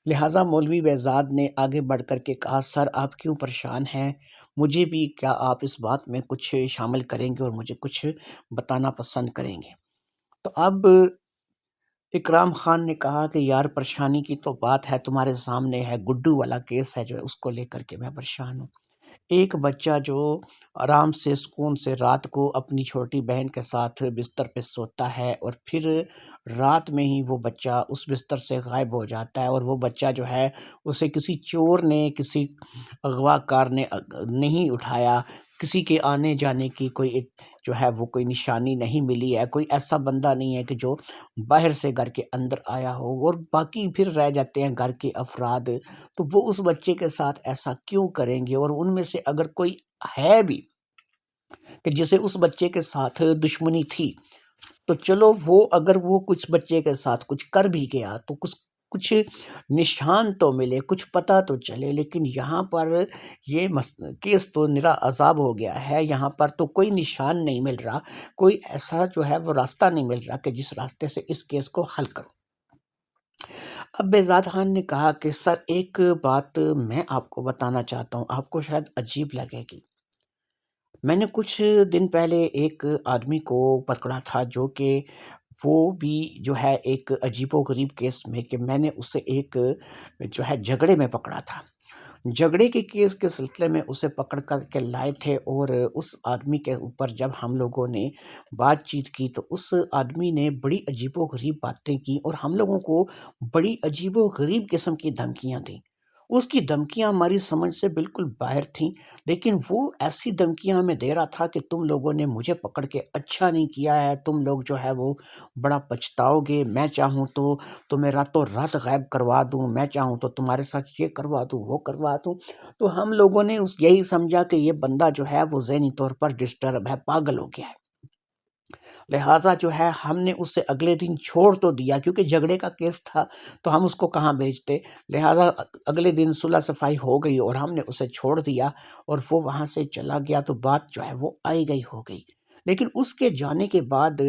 [SPEAKER 1] لہٰذا مولوی بہزاد نے آگے بڑھ کر کے کہا، سر آپ کیوں پریشان ہیں؟ مجھے بھی کیا آپ اس بات میں کچھ شامل کریں گے اور مجھے کچھ بتانا پسند کریں گے؟ تو اب اکرام خان نے کہا کہ یار پریشانی کی تو بات ہے، تمہارے سامنے ہے، گڈو والا کیس ہے جو اس کو لے کر کے میں پریشان ہوں۔ ایک بچہ جو آرام سے سکون سے رات کو اپنی چھوٹی بہن کے ساتھ بستر پہ سوتا ہے اور پھر رات میں ہی وہ بچہ اس بستر سے غائب ہو جاتا ہے، اور وہ بچہ جو ہے اسے کسی چور نے، کسی اغوا کار نے نہیں اٹھایا، کسی کے آنے جانے کی کوئی جو ہے وہ کوئی نشانی نہیں ملی ہے، کوئی ایسا بندہ نہیں ہے کہ جو باہر سے گھر کے اندر آیا ہو، اور باقی پھر رہ جاتے ہیں گھر کے افراد۔ تو وہ اس بچے کے ساتھ ایسا کیوں کریں گے؟ اور ان میں سے اگر کوئی ہے بھی کہ جسے اس بچے کے ساتھ دشمنی تھی، تو چلو وہ اگر وہ کچھ بچے کے ساتھ کچھ کر بھی گیا تو کچھ نشان تو ملے، کچھ پتہ تو چلے، لیکن یہاں پر یہ کیس تو نرا عذاب ہو گیا ہے۔ یہاں پر تو کوئی نشان نہیں مل رہا، کوئی ایسا جو ہے وہ راستہ نہیں مل رہا کہ جس راستے سے اس کیس کو حل کرو۔ اب بہزاد خان نے کہا کہ سر ایک بات میں آپ کو بتانا چاہتا ہوں، آپ کو شاید عجیب لگے گی۔ میں نے کچھ دن پہلے ایک آدمی کو پکڑا تھا جو کہ وہ بھی جو ہے ایک عجیب و غریب کیس میں، کہ میں نے اسے ایک جو ہے جھگڑے میں پکڑا تھا۔ جھگڑے کے کیس کے سلسلے میں اسے پکڑ کر کے لائے تھے، اور اس آدمی کے اوپر جب ہم لوگوں نے بات چیت کی تو اس آدمی نے بڑی عجیب و غریب باتیں کی، اور ہم لوگوں کو بڑی عجیب و غریب قسم کی دھمکیاں دیں۔ اس کی دھمکیاں ہماری سمجھ سے بالکل باہر تھیں، لیکن وہ ایسی دھمکیاں ہمیں دے رہا تھا کہ تم لوگوں نے مجھے پکڑ کے اچھا نہیں کیا ہے، تم لوگ جو ہے وہ بڑا پچھتاؤ گے، میں چاہوں تو تمہیں راتوں رات غائب کروا دوں، میں چاہوں تو تمہارے ساتھ یہ کروا دوں وہ کروا دوں۔ تو ہم لوگوں نے یہی سمجھا کہ یہ بندہ جو ہے وہ ذہنی طور پر ڈسٹرب ہے، پاگل ہو گیا ہے، لہٰذا جو ہے ہم نے اسے اگلے دن چھوڑ تو دیا، کیونکہ جھگڑے کا کیس تھا تو ہم اس کو کہاں بھیجتے، لہٰذا اگلے دن صلح صفائی ہو گئی اور ہم نے اسے چھوڑ دیا، اور وہ وہاں سے چلا گیا، تو بات جو ہے وہ آئی گئی ہو گئی۔ لیکن اس کے جانے کے بعد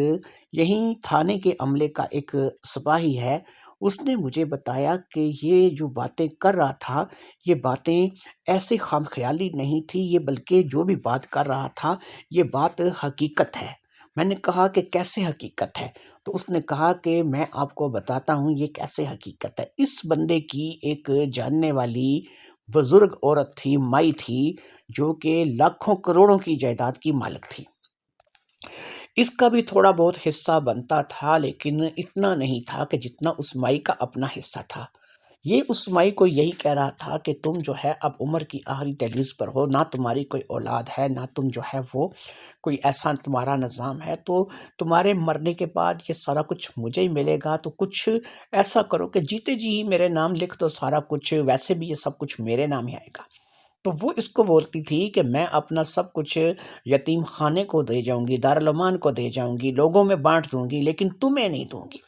[SPEAKER 1] یہیں تھانے کے عملے کا ایک سپاہی ہے، اس نے مجھے بتایا کہ یہ جو باتیں کر رہا تھا، یہ باتیں ایسے خام خیالی نہیں تھی، یہ بلکہ جو بھی بات کر رہا تھا یہ بات حقیقت ہے۔ میں نے کہا کہ کیسے حقیقت ہے؟ تو اس نے کہا کہ میں آپ کو بتاتا ہوں یہ کیسے حقیقت ہے۔ اس بندے کی ایک جاننے والی بزرگ عورت تھی، مائی تھی، جو کہ لاکھوں کروڑوں کی جائیداد کی مالک تھی۔ اس کا بھی تھوڑا بہت حصہ بنتا تھا، لیکن اتنا نہیں تھا کہ جتنا اس مائی کا اپنا حصہ تھا۔ یہ اس مائی کو یہی کہہ رہا تھا کہ تم جو ہے اب عمر کی آخری دہلیز پر ہو، نہ تمہاری کوئی اولاد ہے، نہ تم جو ہے وہ کوئی ایسا تمہارا نظام ہے، تو تمہارے مرنے کے بعد یہ سارا کچھ مجھے ہی ملے گا، تو کچھ ایسا کرو کہ جیتے جی ہی میرے نام لکھ دو سارا کچھ، ویسے بھی یہ سب کچھ میرے نام ہی آئے گا۔ تو وہ اس کو بولتی تھی کہ میں اپنا سب کچھ یتیم خانے کو دے جاؤں گی، دارالامان کو دے جاؤں گی، لوگوں میں بانٹ دوں گی، لیکن تمہیں نہیں دوں گی۔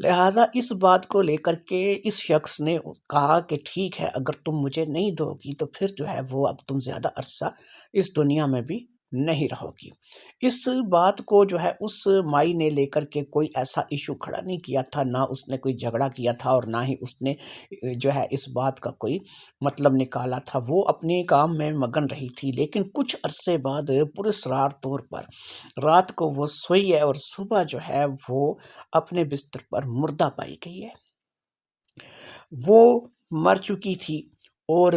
[SPEAKER 1] لہٰذا اس بات کو لے کر کے اس شخص نے کہا کہ ٹھیک ہے، اگر تم مجھے نہیں دو گی تو پھر جو ہے وہ اب تم زیادہ عرصہ اس دنیا میں بھی نہیں رہو گی۔ اس بات کو جو ہے اس مائی نے لے کر کے کوئی ایسا ایشو کھڑا نہیں کیا تھا، نہ اس نے کوئی جھگڑا کیا تھا، اور نہ ہی اس نے جو ہے اس بات کا کوئی مطلب نکالا تھا، وہ اپنے کام میں مگن رہی تھی۔ لیکن کچھ عرصے بعد پراسرار طور پر رات کو وہ سوئی ہے، اور صبح جو ہے وہ اپنے بستر پر مردہ پائی گئی ہے۔ وہ مر چکی تھی، اور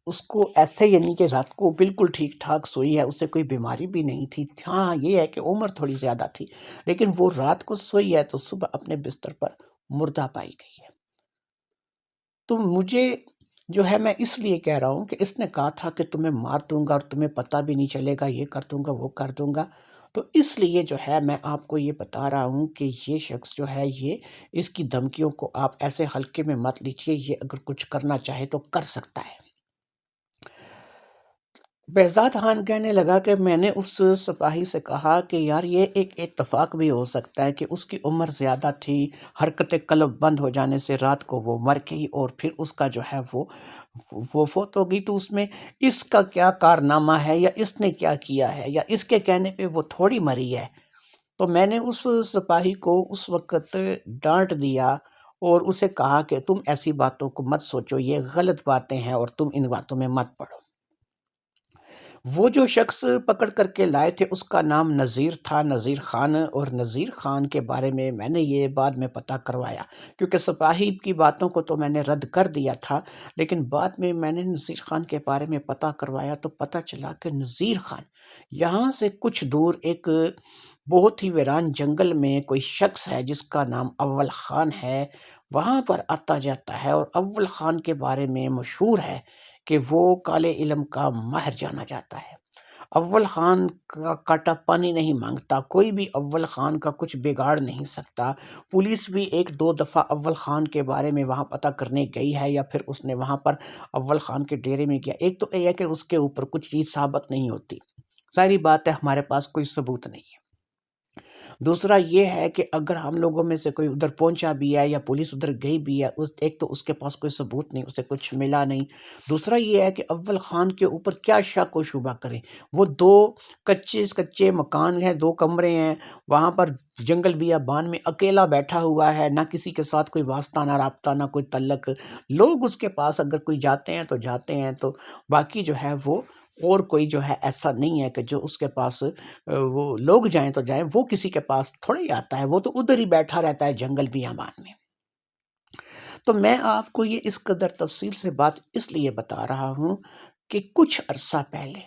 [SPEAKER 1] اس کو ایسے یعنی کہ رات کو بالکل ٹھیک ٹھاک سوئی ہے، اسے کوئی بیماری بھی نہیں تھی، ہاں یہ ہے کہ عمر تھوڑی زیادہ تھی، لیکن وہ رات کو سوئی ہے تو صبح اپنے بستر پر مردہ پائی گئی ہے۔ تو مجھے جو ہے، میں اس لیے کہہ رہا ہوں کہ اس نے کہا تھا کہ تمہیں مار دوں گا اور تمہیں پتہ بھی نہیں چلے گا، یہ کر دوں گا وہ کر دوں گا، تو اس لیے جو ہے میں آپ کو یہ بتا رہا ہوں کہ یہ شخص جو ہے، یہ اس کی دھمکیوں کو آپ ایسے ہلکے میں مت لیجیے، یہ اگر کچھ کرنا چاہے تو کر سکتا ہے۔ بہزاد خان کہنے لگا کہ میں نے اس سپاہی سے کہا کہ یار یہ ایک اتفاق بھی ہو سکتا ہے کہ اس کی عمر زیادہ تھی، حرکت قلب بند ہو جانے سے رات کو وہ مر گئی، اور پھر اس کا جو ہے وہ فوت ہو گئی، تو اس میں اس کا کیا کارنامہ ہے، یا اس نے کیا کیا ہے، یا اس کے کہنے پہ وہ تھوڑی مری ہے۔ تو میں نے اس سپاہی کو اس وقت ڈانٹ دیا اور اسے کہا کہ تم ایسی باتوں کو مت سوچو، یہ غلط باتیں ہیں اور تم ان باتوں میں مت پڑو۔ وہ جو شخص پکڑ کر کے لائے تھے اس کا نام نذیر تھا، نذیر خان، اور نذیر خان کے بارے میں نے یہ بعد میں پتہ کروایا، کیونکہ سپاہی کی باتوں کو تو میں نے رد کر دیا تھا، لیکن بعد میں نے نذیر خان کے بارے میں پتہ کروایا تو پتہ چلا کہ نذیر خان یہاں سے کچھ دور ایک بہت ہی ویران جنگل میں کوئی شخص ہے جس کا نام اول خان ہے، وہاں پر آتا جاتا ہے، اور اول خان کے بارے میں مشہور ہے کہ وہ کالے علم کا ماہر جانا جاتا ہے۔ اول خان کا کاٹا پانی نہیں مانگتا، کوئی بھی اول خان کا کچھ بگاڑ نہیں سکتا۔ پولیس بھی ایک دو دفعہ اول خان کے بارے میں وہاں پتہ کرنے گئی ہے، یا پھر اس نے وہاں پر اول خان کے ڈیرے میں گیا، ایک تو یہ ہے کہ اس کے اوپر کچھ چیز ثابت نہیں ہوتی، ظاہری بات ہے ہمارے پاس کوئی ثبوت نہیں ہے۔ دوسرا یہ ہے کہ اگر ہم لوگوں میں سے کوئی ادھر پہنچا بھی ہے یا پولیس ادھر گئی بھی ہے، ایک تو اس کے پاس کوئی ثبوت نہیں، اسے کچھ ملا نہیں۔ دوسرا یہ ہے کہ اول خان کے اوپر کیا شک و شبہ کریں، وہ دو کچے مکان ہیں، دو کمرے ہیں، وہاں پر جنگل بیابان میں اکیلا بیٹھا ہوا ہے، نہ کسی کے ساتھ کوئی واسطہ نہ رابطہ نہ کوئی تعلق، لوگ اس کے پاس اگر کوئی جاتے ہیں تو جاتے ہیں، تو باقی جو ہے وہ اور کوئی جو ہے ایسا نہیں ہے کہ جو اس کے پاس وہ لوگ جائیں تو جائیں، وہ کسی کے پاس تھوڑے ہی آتا ہے، وہ تو ادھر ہی بیٹھا رہتا ہے جنگل بیابان میں۔ تو میں آپ کو یہ اس قدر تفصیل سے بات اس لیے بتا رہا ہوں کہ کچھ عرصہ پہلے،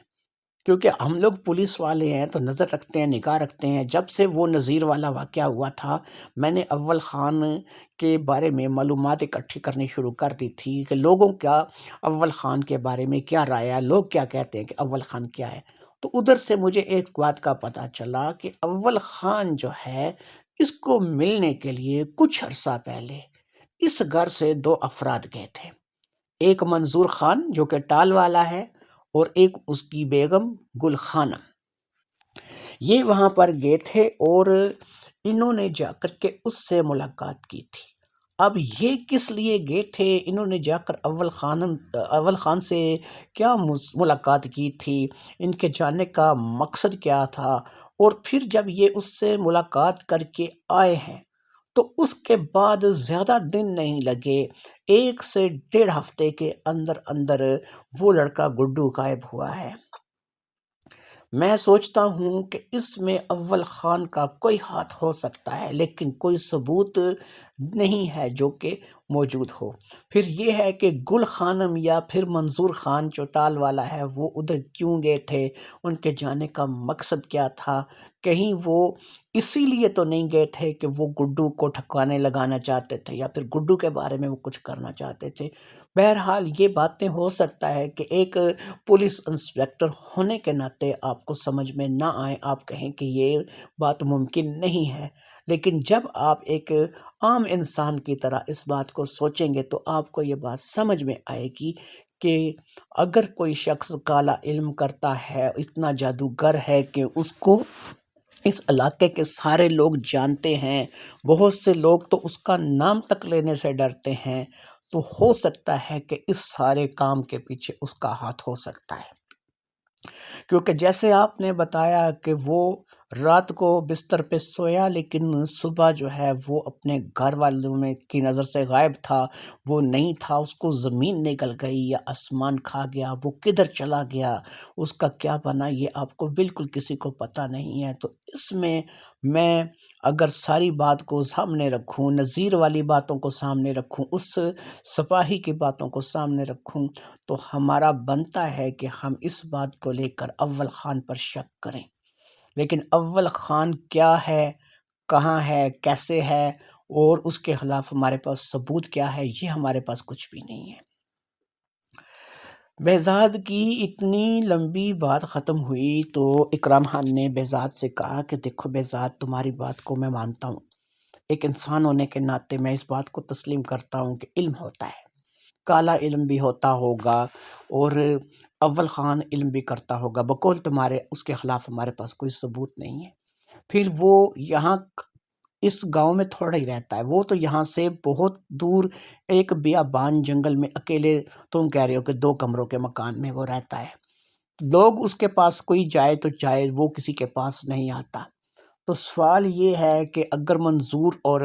[SPEAKER 1] کیونکہ ہم لوگ پولیس والے ہیں تو نظر رکھتے ہیں، نگاہ رکھتے ہیں، جب سے وہ نذیر والا واقعہ ہوا تھا میں نے اول خان کے بارے میں معلومات اکٹھی کرنی شروع کر دی تھی کہ لوگوں کا اول خان کے بارے میں کیا رائے ہے، لوگ کیا کہتے ہیں کہ اول خان کیا ہے۔ تو ادھر سے مجھے ایک بات کا پتہ چلا کہ اول خان جو ہے اس کو ملنے کے لیے کچھ عرصہ پہلے اس گھر سے دو افراد گئے تھے، ایک منظور خان جو کہ ٹال والا ہے اور ایک اس کی بیگم گل خانم۔ یہ وہاں پر گئے تھے اور انہوں نے جا کر کے اس سے ملاقات کی تھی۔ اب یہ کس لیے گئے تھے، انہوں نے جا کر اول خان سے کیا ملاقات کی تھی، ان کے جانے کا مقصد کیا تھا، اور پھر جب یہ اس سے ملاقات کر کے آئے ہیں تو اس کے بعد زیادہ دن نہیں لگے، 1 سے 1.5 ہفتے کے اندر اندر وہ لڑکا گڈو غائب ہوا ہے۔ میں سوچتا ہوں کہ اس میں اول خان کا کوئی ہاتھ ہو سکتا ہے، لیکن کوئی ثبوت نہیں ہے جو کہ موجود ہو۔ پھر یہ ہے کہ گل خانم یا پھر منظور خان جو ٹال والا ہے وہ ادھر کیوں گئے تھے، ان کے جانے کا مقصد کیا تھا، کہیں وہ اسی لیے تو نہیں گئے تھے کہ وہ گڈو کو ٹھکانے لگانا چاہتے تھے یا پھر گڈو کے بارے میں وہ کچھ کرنا چاہتے تھے۔ بہرحال یہ باتیں ہو سکتا ہے کہ ایک پولیس انسپیکٹر ہونے کے ناطے آپ کو سمجھ میں نہ آئے، آپ کہیں کہ یہ بات ممکن نہیں ہے، لیکن جب آپ ایک عام انسان کی طرح اس بات کو سوچیں گے تو آپ کو یہ بات سمجھ میں آئے گی کہ اگر کوئی شخص کالا علم کرتا ہے، اتنا جادوگر ہے کہ اس کو اس علاقے کے سارے لوگ جانتے ہیں، بہت سے لوگ تو اس کا نام تک لینے سے ڈرتے ہیں، تو ہو سکتا ہے کہ اس سارے کام کے پیچھے اس کا ہاتھ ہو سکتا ہے۔ کیونکہ جیسے آپ نے بتایا کہ وہ رات کو بستر پہ سویا لیکن صبح جو ہے وہ اپنے گھر والوں میں کی نظر سے غائب تھا، وہ نہیں تھا، اس کو زمین نگل گئی یا آسمان کھا گیا، وہ کدھر چلا گیا، اس کا کیا بنا، یہ آپ کو بالکل کسی کو پتہ نہیں ہے۔ تو اس میں اگر ساری بات کو سامنے رکھوں، نذیر والی باتوں کو سامنے رکھوں، اس سپاہی کی باتوں کو سامنے رکھوں، تو ہمارا بنتا ہے کہ ہم اس بات کو لے کر اول خان پر شک کریں، لیکن اول خان کیا ہے، کہاں ہے، کیسے ہے، اور اس کے خلاف ہمارے پاس ثبوت کیا ہے، یہ ہمارے پاس کچھ بھی نہیں ہے۔ بہزاد کی اتنی لمبی بات ختم ہوئی تو اکرام خان نے بہزاد سے کہا کہ دیکھو بہزاد، تمہاری بات کو میں مانتا ہوں، ایک انسان ہونے کے ناطے میں اس بات کو تسلیم کرتا ہوں کہ علم ہوتا ہے، کالا علم بھی ہوتا ہوگا اور اول خان علم بھی کرتا ہوگا، بقول تمہارے اس کے خلاف ہمارے پاس کوئی ثبوت نہیں ہے۔ پھر وہ یہاں اس گاؤں میں تھوڑا ہی رہتا ہے، وہ تو یہاں سے بہت دور ایک بیابان جنگل میں اکیلے، تم کہہ رہے ہو کہ 2 کمروں کے مکان میں وہ رہتا ہے، لوگ اس کے پاس کوئی جائے تو جائے، وہ کسی کے پاس نہیں آتا۔ تو سوال یہ ہے کہ اگر منظور اور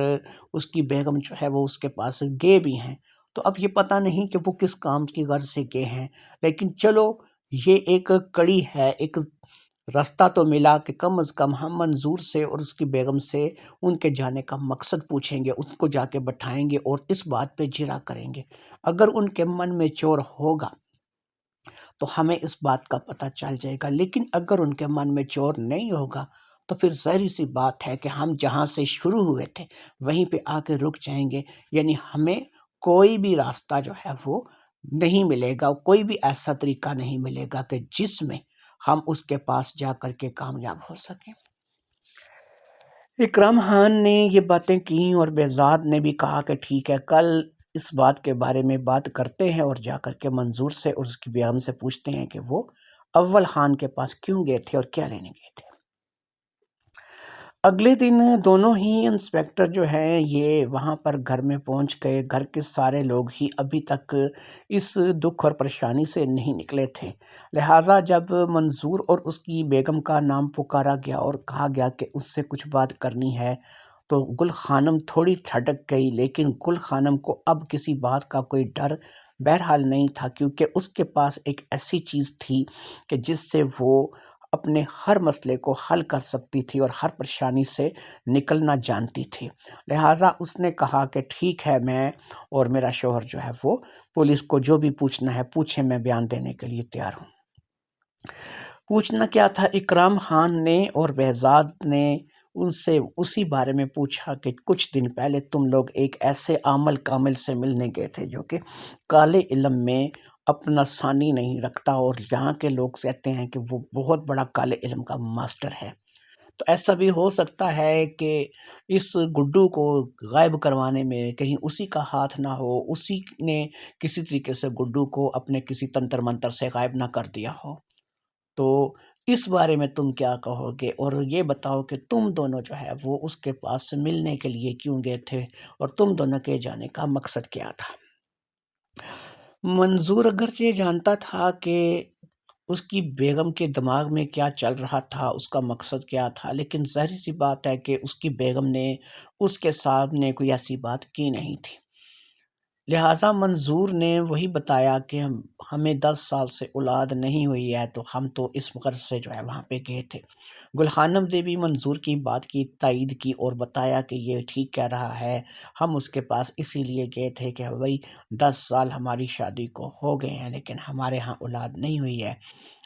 [SPEAKER 1] اس کی بیگم جو ہے وہ اس کے پاس گئے بھی ہیں تو اب یہ پتہ نہیں کہ وہ کس کام کی غرض سے گئے ہیں، لیکن چلو یہ ایک کڑی ہے، ایک راستہ تو ملا کہ کم از کم ہم منظور سے اور اس کی بیگم سے ان کے جانے کا مقصد پوچھیں گے، ان کو جا کے بٹھائیں گے اور اس بات پہ جرا کریں گے۔ اگر ان کے من میں چور ہوگا تو ہمیں اس بات کا پتہ چل جائے گا، لیکن اگر ان کے من میں چور نہیں ہوگا تو پھر ظاہری سی بات ہے کہ ہم جہاں سے شروع ہوئے تھے وہیں پہ آ کے رک جائیں گے، یعنی ہمیں کوئی بھی راستہ جو ہے وہ نہیں ملے گا، کوئی بھی ایسا طریقہ نہیں ملے گا کہ جس میں ہم اس کے پاس جا کر کے کامیاب ہو سکیں۔ اکرام خان نے یہ باتیں کیں اور بہزاد نے بھی کہا کہ ٹھیک ہے، کل اس بات کے بارے میں بات کرتے ہیں اور جا کر کے منظور سے اور اس کی بیگم سے پوچھتے ہیں کہ وہ اول خان کے پاس کیوں گئے تھے اور کیا لینے گئے تھے۔ اگلے دن دونوں ہی انسپیکٹر جو ہیں یہ وہاں پر گھر میں پہنچ گئے، گھر کے سارے لوگ ہی ابھی تک اس دکھ اور پریشانی سے نہیں نکلے تھے، لہٰذا جب منظور اور اس کی بیگم کا نام پکارا گیا اور کہا گیا کہ اس سے کچھ بات کرنی ہے تو گل خانم تھوڑی ٹھٹک گئی، لیکن گل خانم کو اب کسی بات کا کوئی ڈر بہرحال نہیں تھا، کیونکہ اس کے پاس ایک ایسی چیز تھی کہ جس سے وہ اپنے ہر مسئلے کو حل کر سکتی تھی اور ہر پریشانی سے نکلنا جانتی تھی۔ لہٰذا اس نے کہا کہ ٹھیک ہے، میں اور میرا شوہر جو ہے وہ پولیس کو جو بھی پوچھنا ہے پوچھیں، میں بیان دینے کے لیے تیار ہوں۔ پوچھنا کیا تھا؟ اکرام خان نے اور بہزاد نے ان سے اسی بارے میں پوچھا کہ کچھ دن پہلے تم لوگ ایک ایسے عامل کامل سے ملنے گئے تھے جو کہ کالے علم میں اپنا ثانی نہیں رکھتا، اور یہاں کے لوگ کہتے ہیں کہ وہ بہت بڑا کالے علم کا ماسٹر ہے۔ تو ایسا بھی ہو سکتا ہے کہ اس گڈو کو غائب کروانے میں کہیں اسی کا ہاتھ نہ ہو، اسی نے کسی طریقے سے گڈو کو اپنے کسی تنتر منتر سے غائب نہ کر دیا ہو۔ تو اس بارے میں تم کیا کہو گے؟ اور یہ بتاؤ کہ تم دونوں جو ہے وہ اس کے پاس سے ملنے کے لیے کیوں گئے تھے، اور تم دونوں کے جانے کا مقصد کیا تھا؟ منظور اگرچہ جانتا تھا کہ اس کی بیگم کے دماغ میں کیا چل رہا تھا، اس کا مقصد کیا تھا، لیکن ظاہر سی بات ہے کہ اس کی بیگم نے اس کے سامنے کوئی ایسی بات کی نہیں تھی۔ لہٰذا منظور نے وہی بتایا کہ ہمیں 10 سال سے اولاد نہیں ہوئی ہے، تو ہم تو اس غرض سے جو ہے وہاں پہ گئے تھے۔ گل خانم نے بھی منظور کی بات کی تائید کی اور بتایا کہ یہ ٹھیک کہہ رہا ہے، ہم اس کے پاس اسی لیے گئے تھے کہ بھائی 10 سال ہماری شادی کو ہو گئے ہیں لیکن ہمارے ہاں اولاد نہیں ہوئی ہے،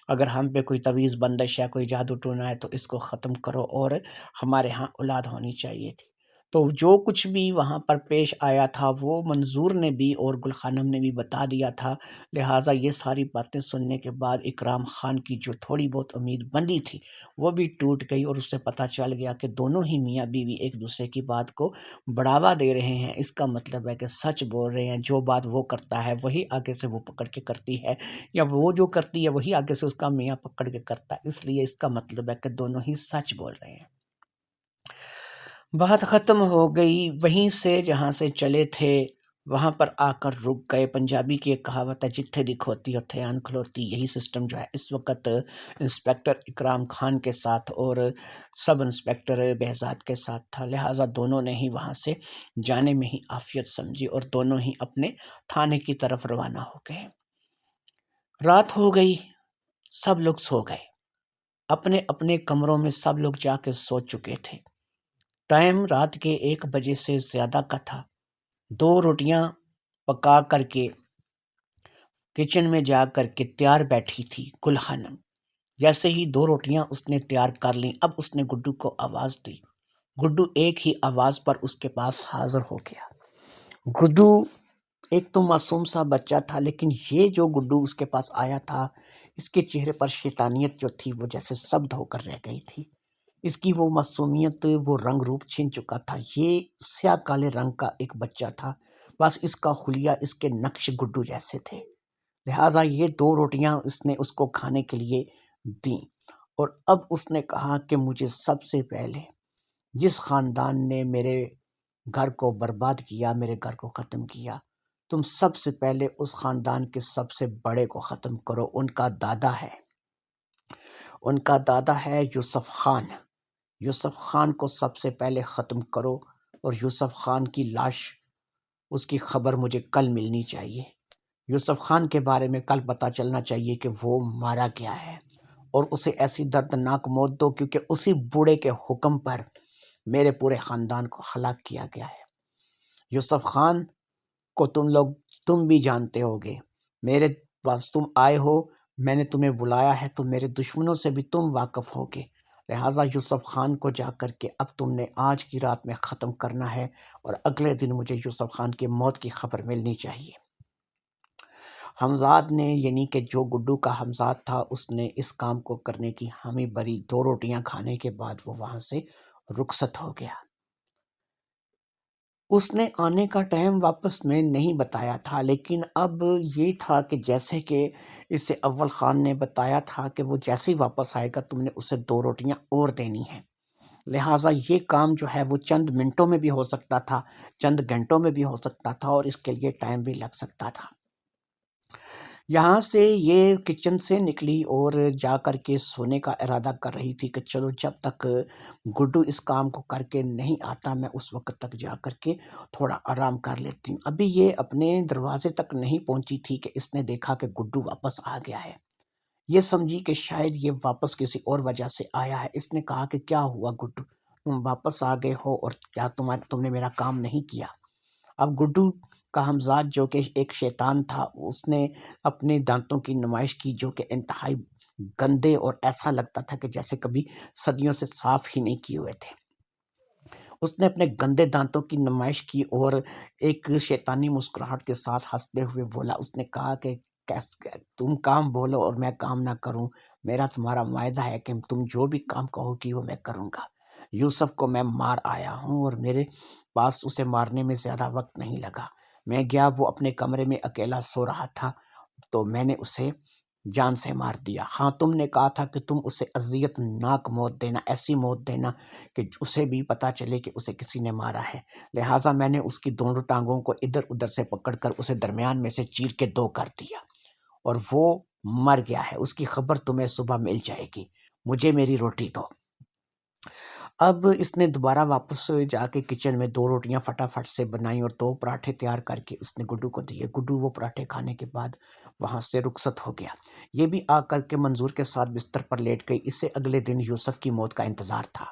[SPEAKER 1] اگر ہم پہ کوئی تویز بندش ہے، کوئی جادو ٹونا ہے تو اس کو ختم کرو، اور ہمارے ہاں اولاد ہونی چاہیے تھی۔ تو جو کچھ بھی وہاں پر پیش آیا تھا وہ منظور نے بھی اور گل خانم نے بھی بتا دیا تھا۔ لہٰذا یہ ساری باتیں سننے کے بعد اکرام خان کی جو تھوڑی بہت امید بندی تھی وہ بھی ٹوٹ گئی، اور اسے پتہ چل گیا کہ دونوں ہی میاں بیوی ایک دوسرے کی بات کو بڑھاوا دے رہے ہیں۔ اس کا مطلب ہے کہ سچ بول رہے ہیں، جو بات وہ کرتا ہے وہی آگے سے وہ پکڑ کے کرتی ہے، یا وہ جو کرتی ہے وہی آگے سے اس کا میاں پکڑ کے کرتا ہے، اس لیے اس کا مطلب ہے کہ دونوں ہی سچ بول رہے ہیں۔ بات ختم ہو گئی، وہیں سے جہاں سے چلے تھے وہاں پر آ کر رک گئے۔ پنجابی کی ایک کہاوت ہے، جتھے دی کھوتی اتھے آن کھلوتی۔ یہی سسٹم جو ہے اس وقت انسپیکٹر اکرام خان کے ساتھ اور سب انسپیکٹر بہزاد کے ساتھ تھا۔ لہٰذا دونوں نے ہی وہاں سے جانے میں ہی عافیت سمجھی اور دونوں ہی اپنے تھانے کی طرف روانہ ہو گئے۔ رات ہو گئی، سب لوگ سو گئے، اپنے اپنے کمروں میں سب لوگ جا کے سو چکے تھے۔ ٹائم رات کے 1 بجے سے زیادہ کا تھا۔ 2 روٹیاں پکا کر کے کچن میں جا کر کے تیار بیٹھی تھی گل خانم۔ جیسے ہی 2 روٹیاں اس نے تیار کر لیں، اب اس نے گڈو کو آواز دی۔ گڈو ایک ہی آواز پر اس کے پاس حاضر ہو گیا۔ گڈو ایک تو معصوم سا بچہ تھا، لیکن یہ جو گڈو اس کے پاس آیا تھا اس کے چہرے پر شیطانیت جو تھی وہ جیسے سبد ہو کر رہ گئی تھی۔ اس کی وہ معصومیت، وہ رنگ روپ چھن چکا تھا۔ یہ سیاہ کالے رنگ کا ایک بچہ تھا، بس اس کا حلیہ، اس کے نقش گڈو جیسے تھے۔ لہٰذا یہ 2 روٹیاں اس نے اس کو کھانے کے لیے دیں، اور اب اس نے کہا کہ مجھے سب سے پہلے جس خاندان نے میرے گھر کو برباد کیا، میرے گھر کو ختم کیا، تم سب سے پہلے اس خاندان کے سب سے بڑے کو ختم کرو۔ ان کا دادا ہے یوسف خان۔ یوسف خان کو سب سے پہلے ختم کرو، اور یوسف خان کی لاش، اس کی خبر مجھے کل ملنی چاہیے۔ یوسف خان کے بارے میں کل پتہ چلنا چاہیے کہ وہ مارا گیا ہے، اور اسے ایسی دردناک موت دو کیونکہ اسی بوڑھے کے حکم پر میرے پورے خاندان کو ہلاک کیا گیا ہے۔ یوسف خان کو تم بھی جانتے ہوگے، میرے پاس تم آئے ہو، میں نے تمہیں بلایا ہے، تو میرے دشمنوں سے بھی تم واقف ہوگے۔ لہٰذا یوسف خان کو جا کر کے اب تم نے آج کی رات میں ختم کرنا ہے، اور اگلے دن مجھے یوسف خان کی موت کی خبر ملنی چاہیے۔ حمزاد نے، یعنی کہ جو گڈو کا حمزاد تھا، اس نے اس کام کو کرنے کی حامی بھری۔ 2 روٹیاں کھانے کے بعد وہ وہاں سے رخصت ہو گیا۔ اس نے آنے کا ٹائم واپس میں نہیں بتایا تھا، لیکن اب یہ تھا کہ جیسے کہ اسے اول خان نے بتایا تھا کہ وہ جیسے ہی واپس آئے گا تم نے اسے 2 روٹیاں اور دینی ہیں۔ لہٰذا یہ کام جو ہے وہ چند منٹوں میں بھی ہو سکتا تھا، چند گھنٹوں میں بھی ہو سکتا تھا، اور اس کے لیے ٹائم بھی لگ سکتا تھا۔ یہاں سے یہ کچن سے نکلی اور جا کر کے سونے کا ارادہ کر رہی تھی کہ چلو جب تک گڈو اس کام کو کر کے نہیں آتا میں اس وقت تک جا کر کے تھوڑا آرام کر لیتی ہوں۔ ابھی یہ اپنے دروازے تک نہیں پہنچی تھی کہ اس نے دیکھا کہ گڈو واپس آ گیا ہے۔ یہ سمجھی کہ شاید یہ واپس کسی اور وجہ سے آیا ہے۔ اس نے کہا کہ کیا ہوا گڈو، تم واپس آ گئے ہو اور کیا تم نے میرا کام نہیں کیا؟ اب گڈو کا ہمزاد جو کہ ایک شیطان تھا، اس نے اپنے دانتوں کی نمائش کی جو کہ انتہائی گندے اور ایسا لگتا تھا کہ جیسے کبھی صدیوں سے صاف ہی نہیں کیے ہوئے تھے۔ اس نے اپنے گندے دانتوں کی نمائش کی اور ایک شیطانی مسکراہٹ کے ساتھ ہنستے ہوئے بولا، اس نے کہا کہ تم کام بولو اور میں کام نہ کروں، میرا تمہارا معاہدہ ہے کہ تم جو بھی کام کہو گی وہ میں کروں گا۔ یوسف کو میں مار آیا ہوں اور میرے پاس اسے مارنے میں زیادہ وقت نہیں لگا۔ میں گیا، وہ اپنے کمرے میں اکیلا سو رہا تھا تو میں نے اسے جان سے مار دیا۔ ہاں، تم نے کہا تھا کہ تم اسے اذیت ناک موت دینا، ایسی موت دینا کہ اسے بھی پتا چلے کہ اسے کسی نے مارا ہے۔ لہٰذا میں نے اس کی دونوں ٹانگوں کو ادھر ادھر سے پکڑ کر اسے درمیان میں سے چیر کے دو کر دیا اور وہ مر گیا ہے۔ اس کی خبر تمہیں صبح مل جائے گی۔ مجھے میری روٹی دو۔ اب اس نے دوبارہ واپس جا کے کچن میں 2 روٹیاں فٹافٹ سے بنائیں اور 2 پراٹھے تیار کر کے اس نے گڈو کو دیے۔ گڈو وہ پراٹھے کھانے کے بعد وہاں سے رخصت ہو گیا۔ یہ بھی آ کر کے منظور کے ساتھ بستر پر لیٹ گئی۔ اسے اگلے دن یوسف کی موت کا انتظار تھا۔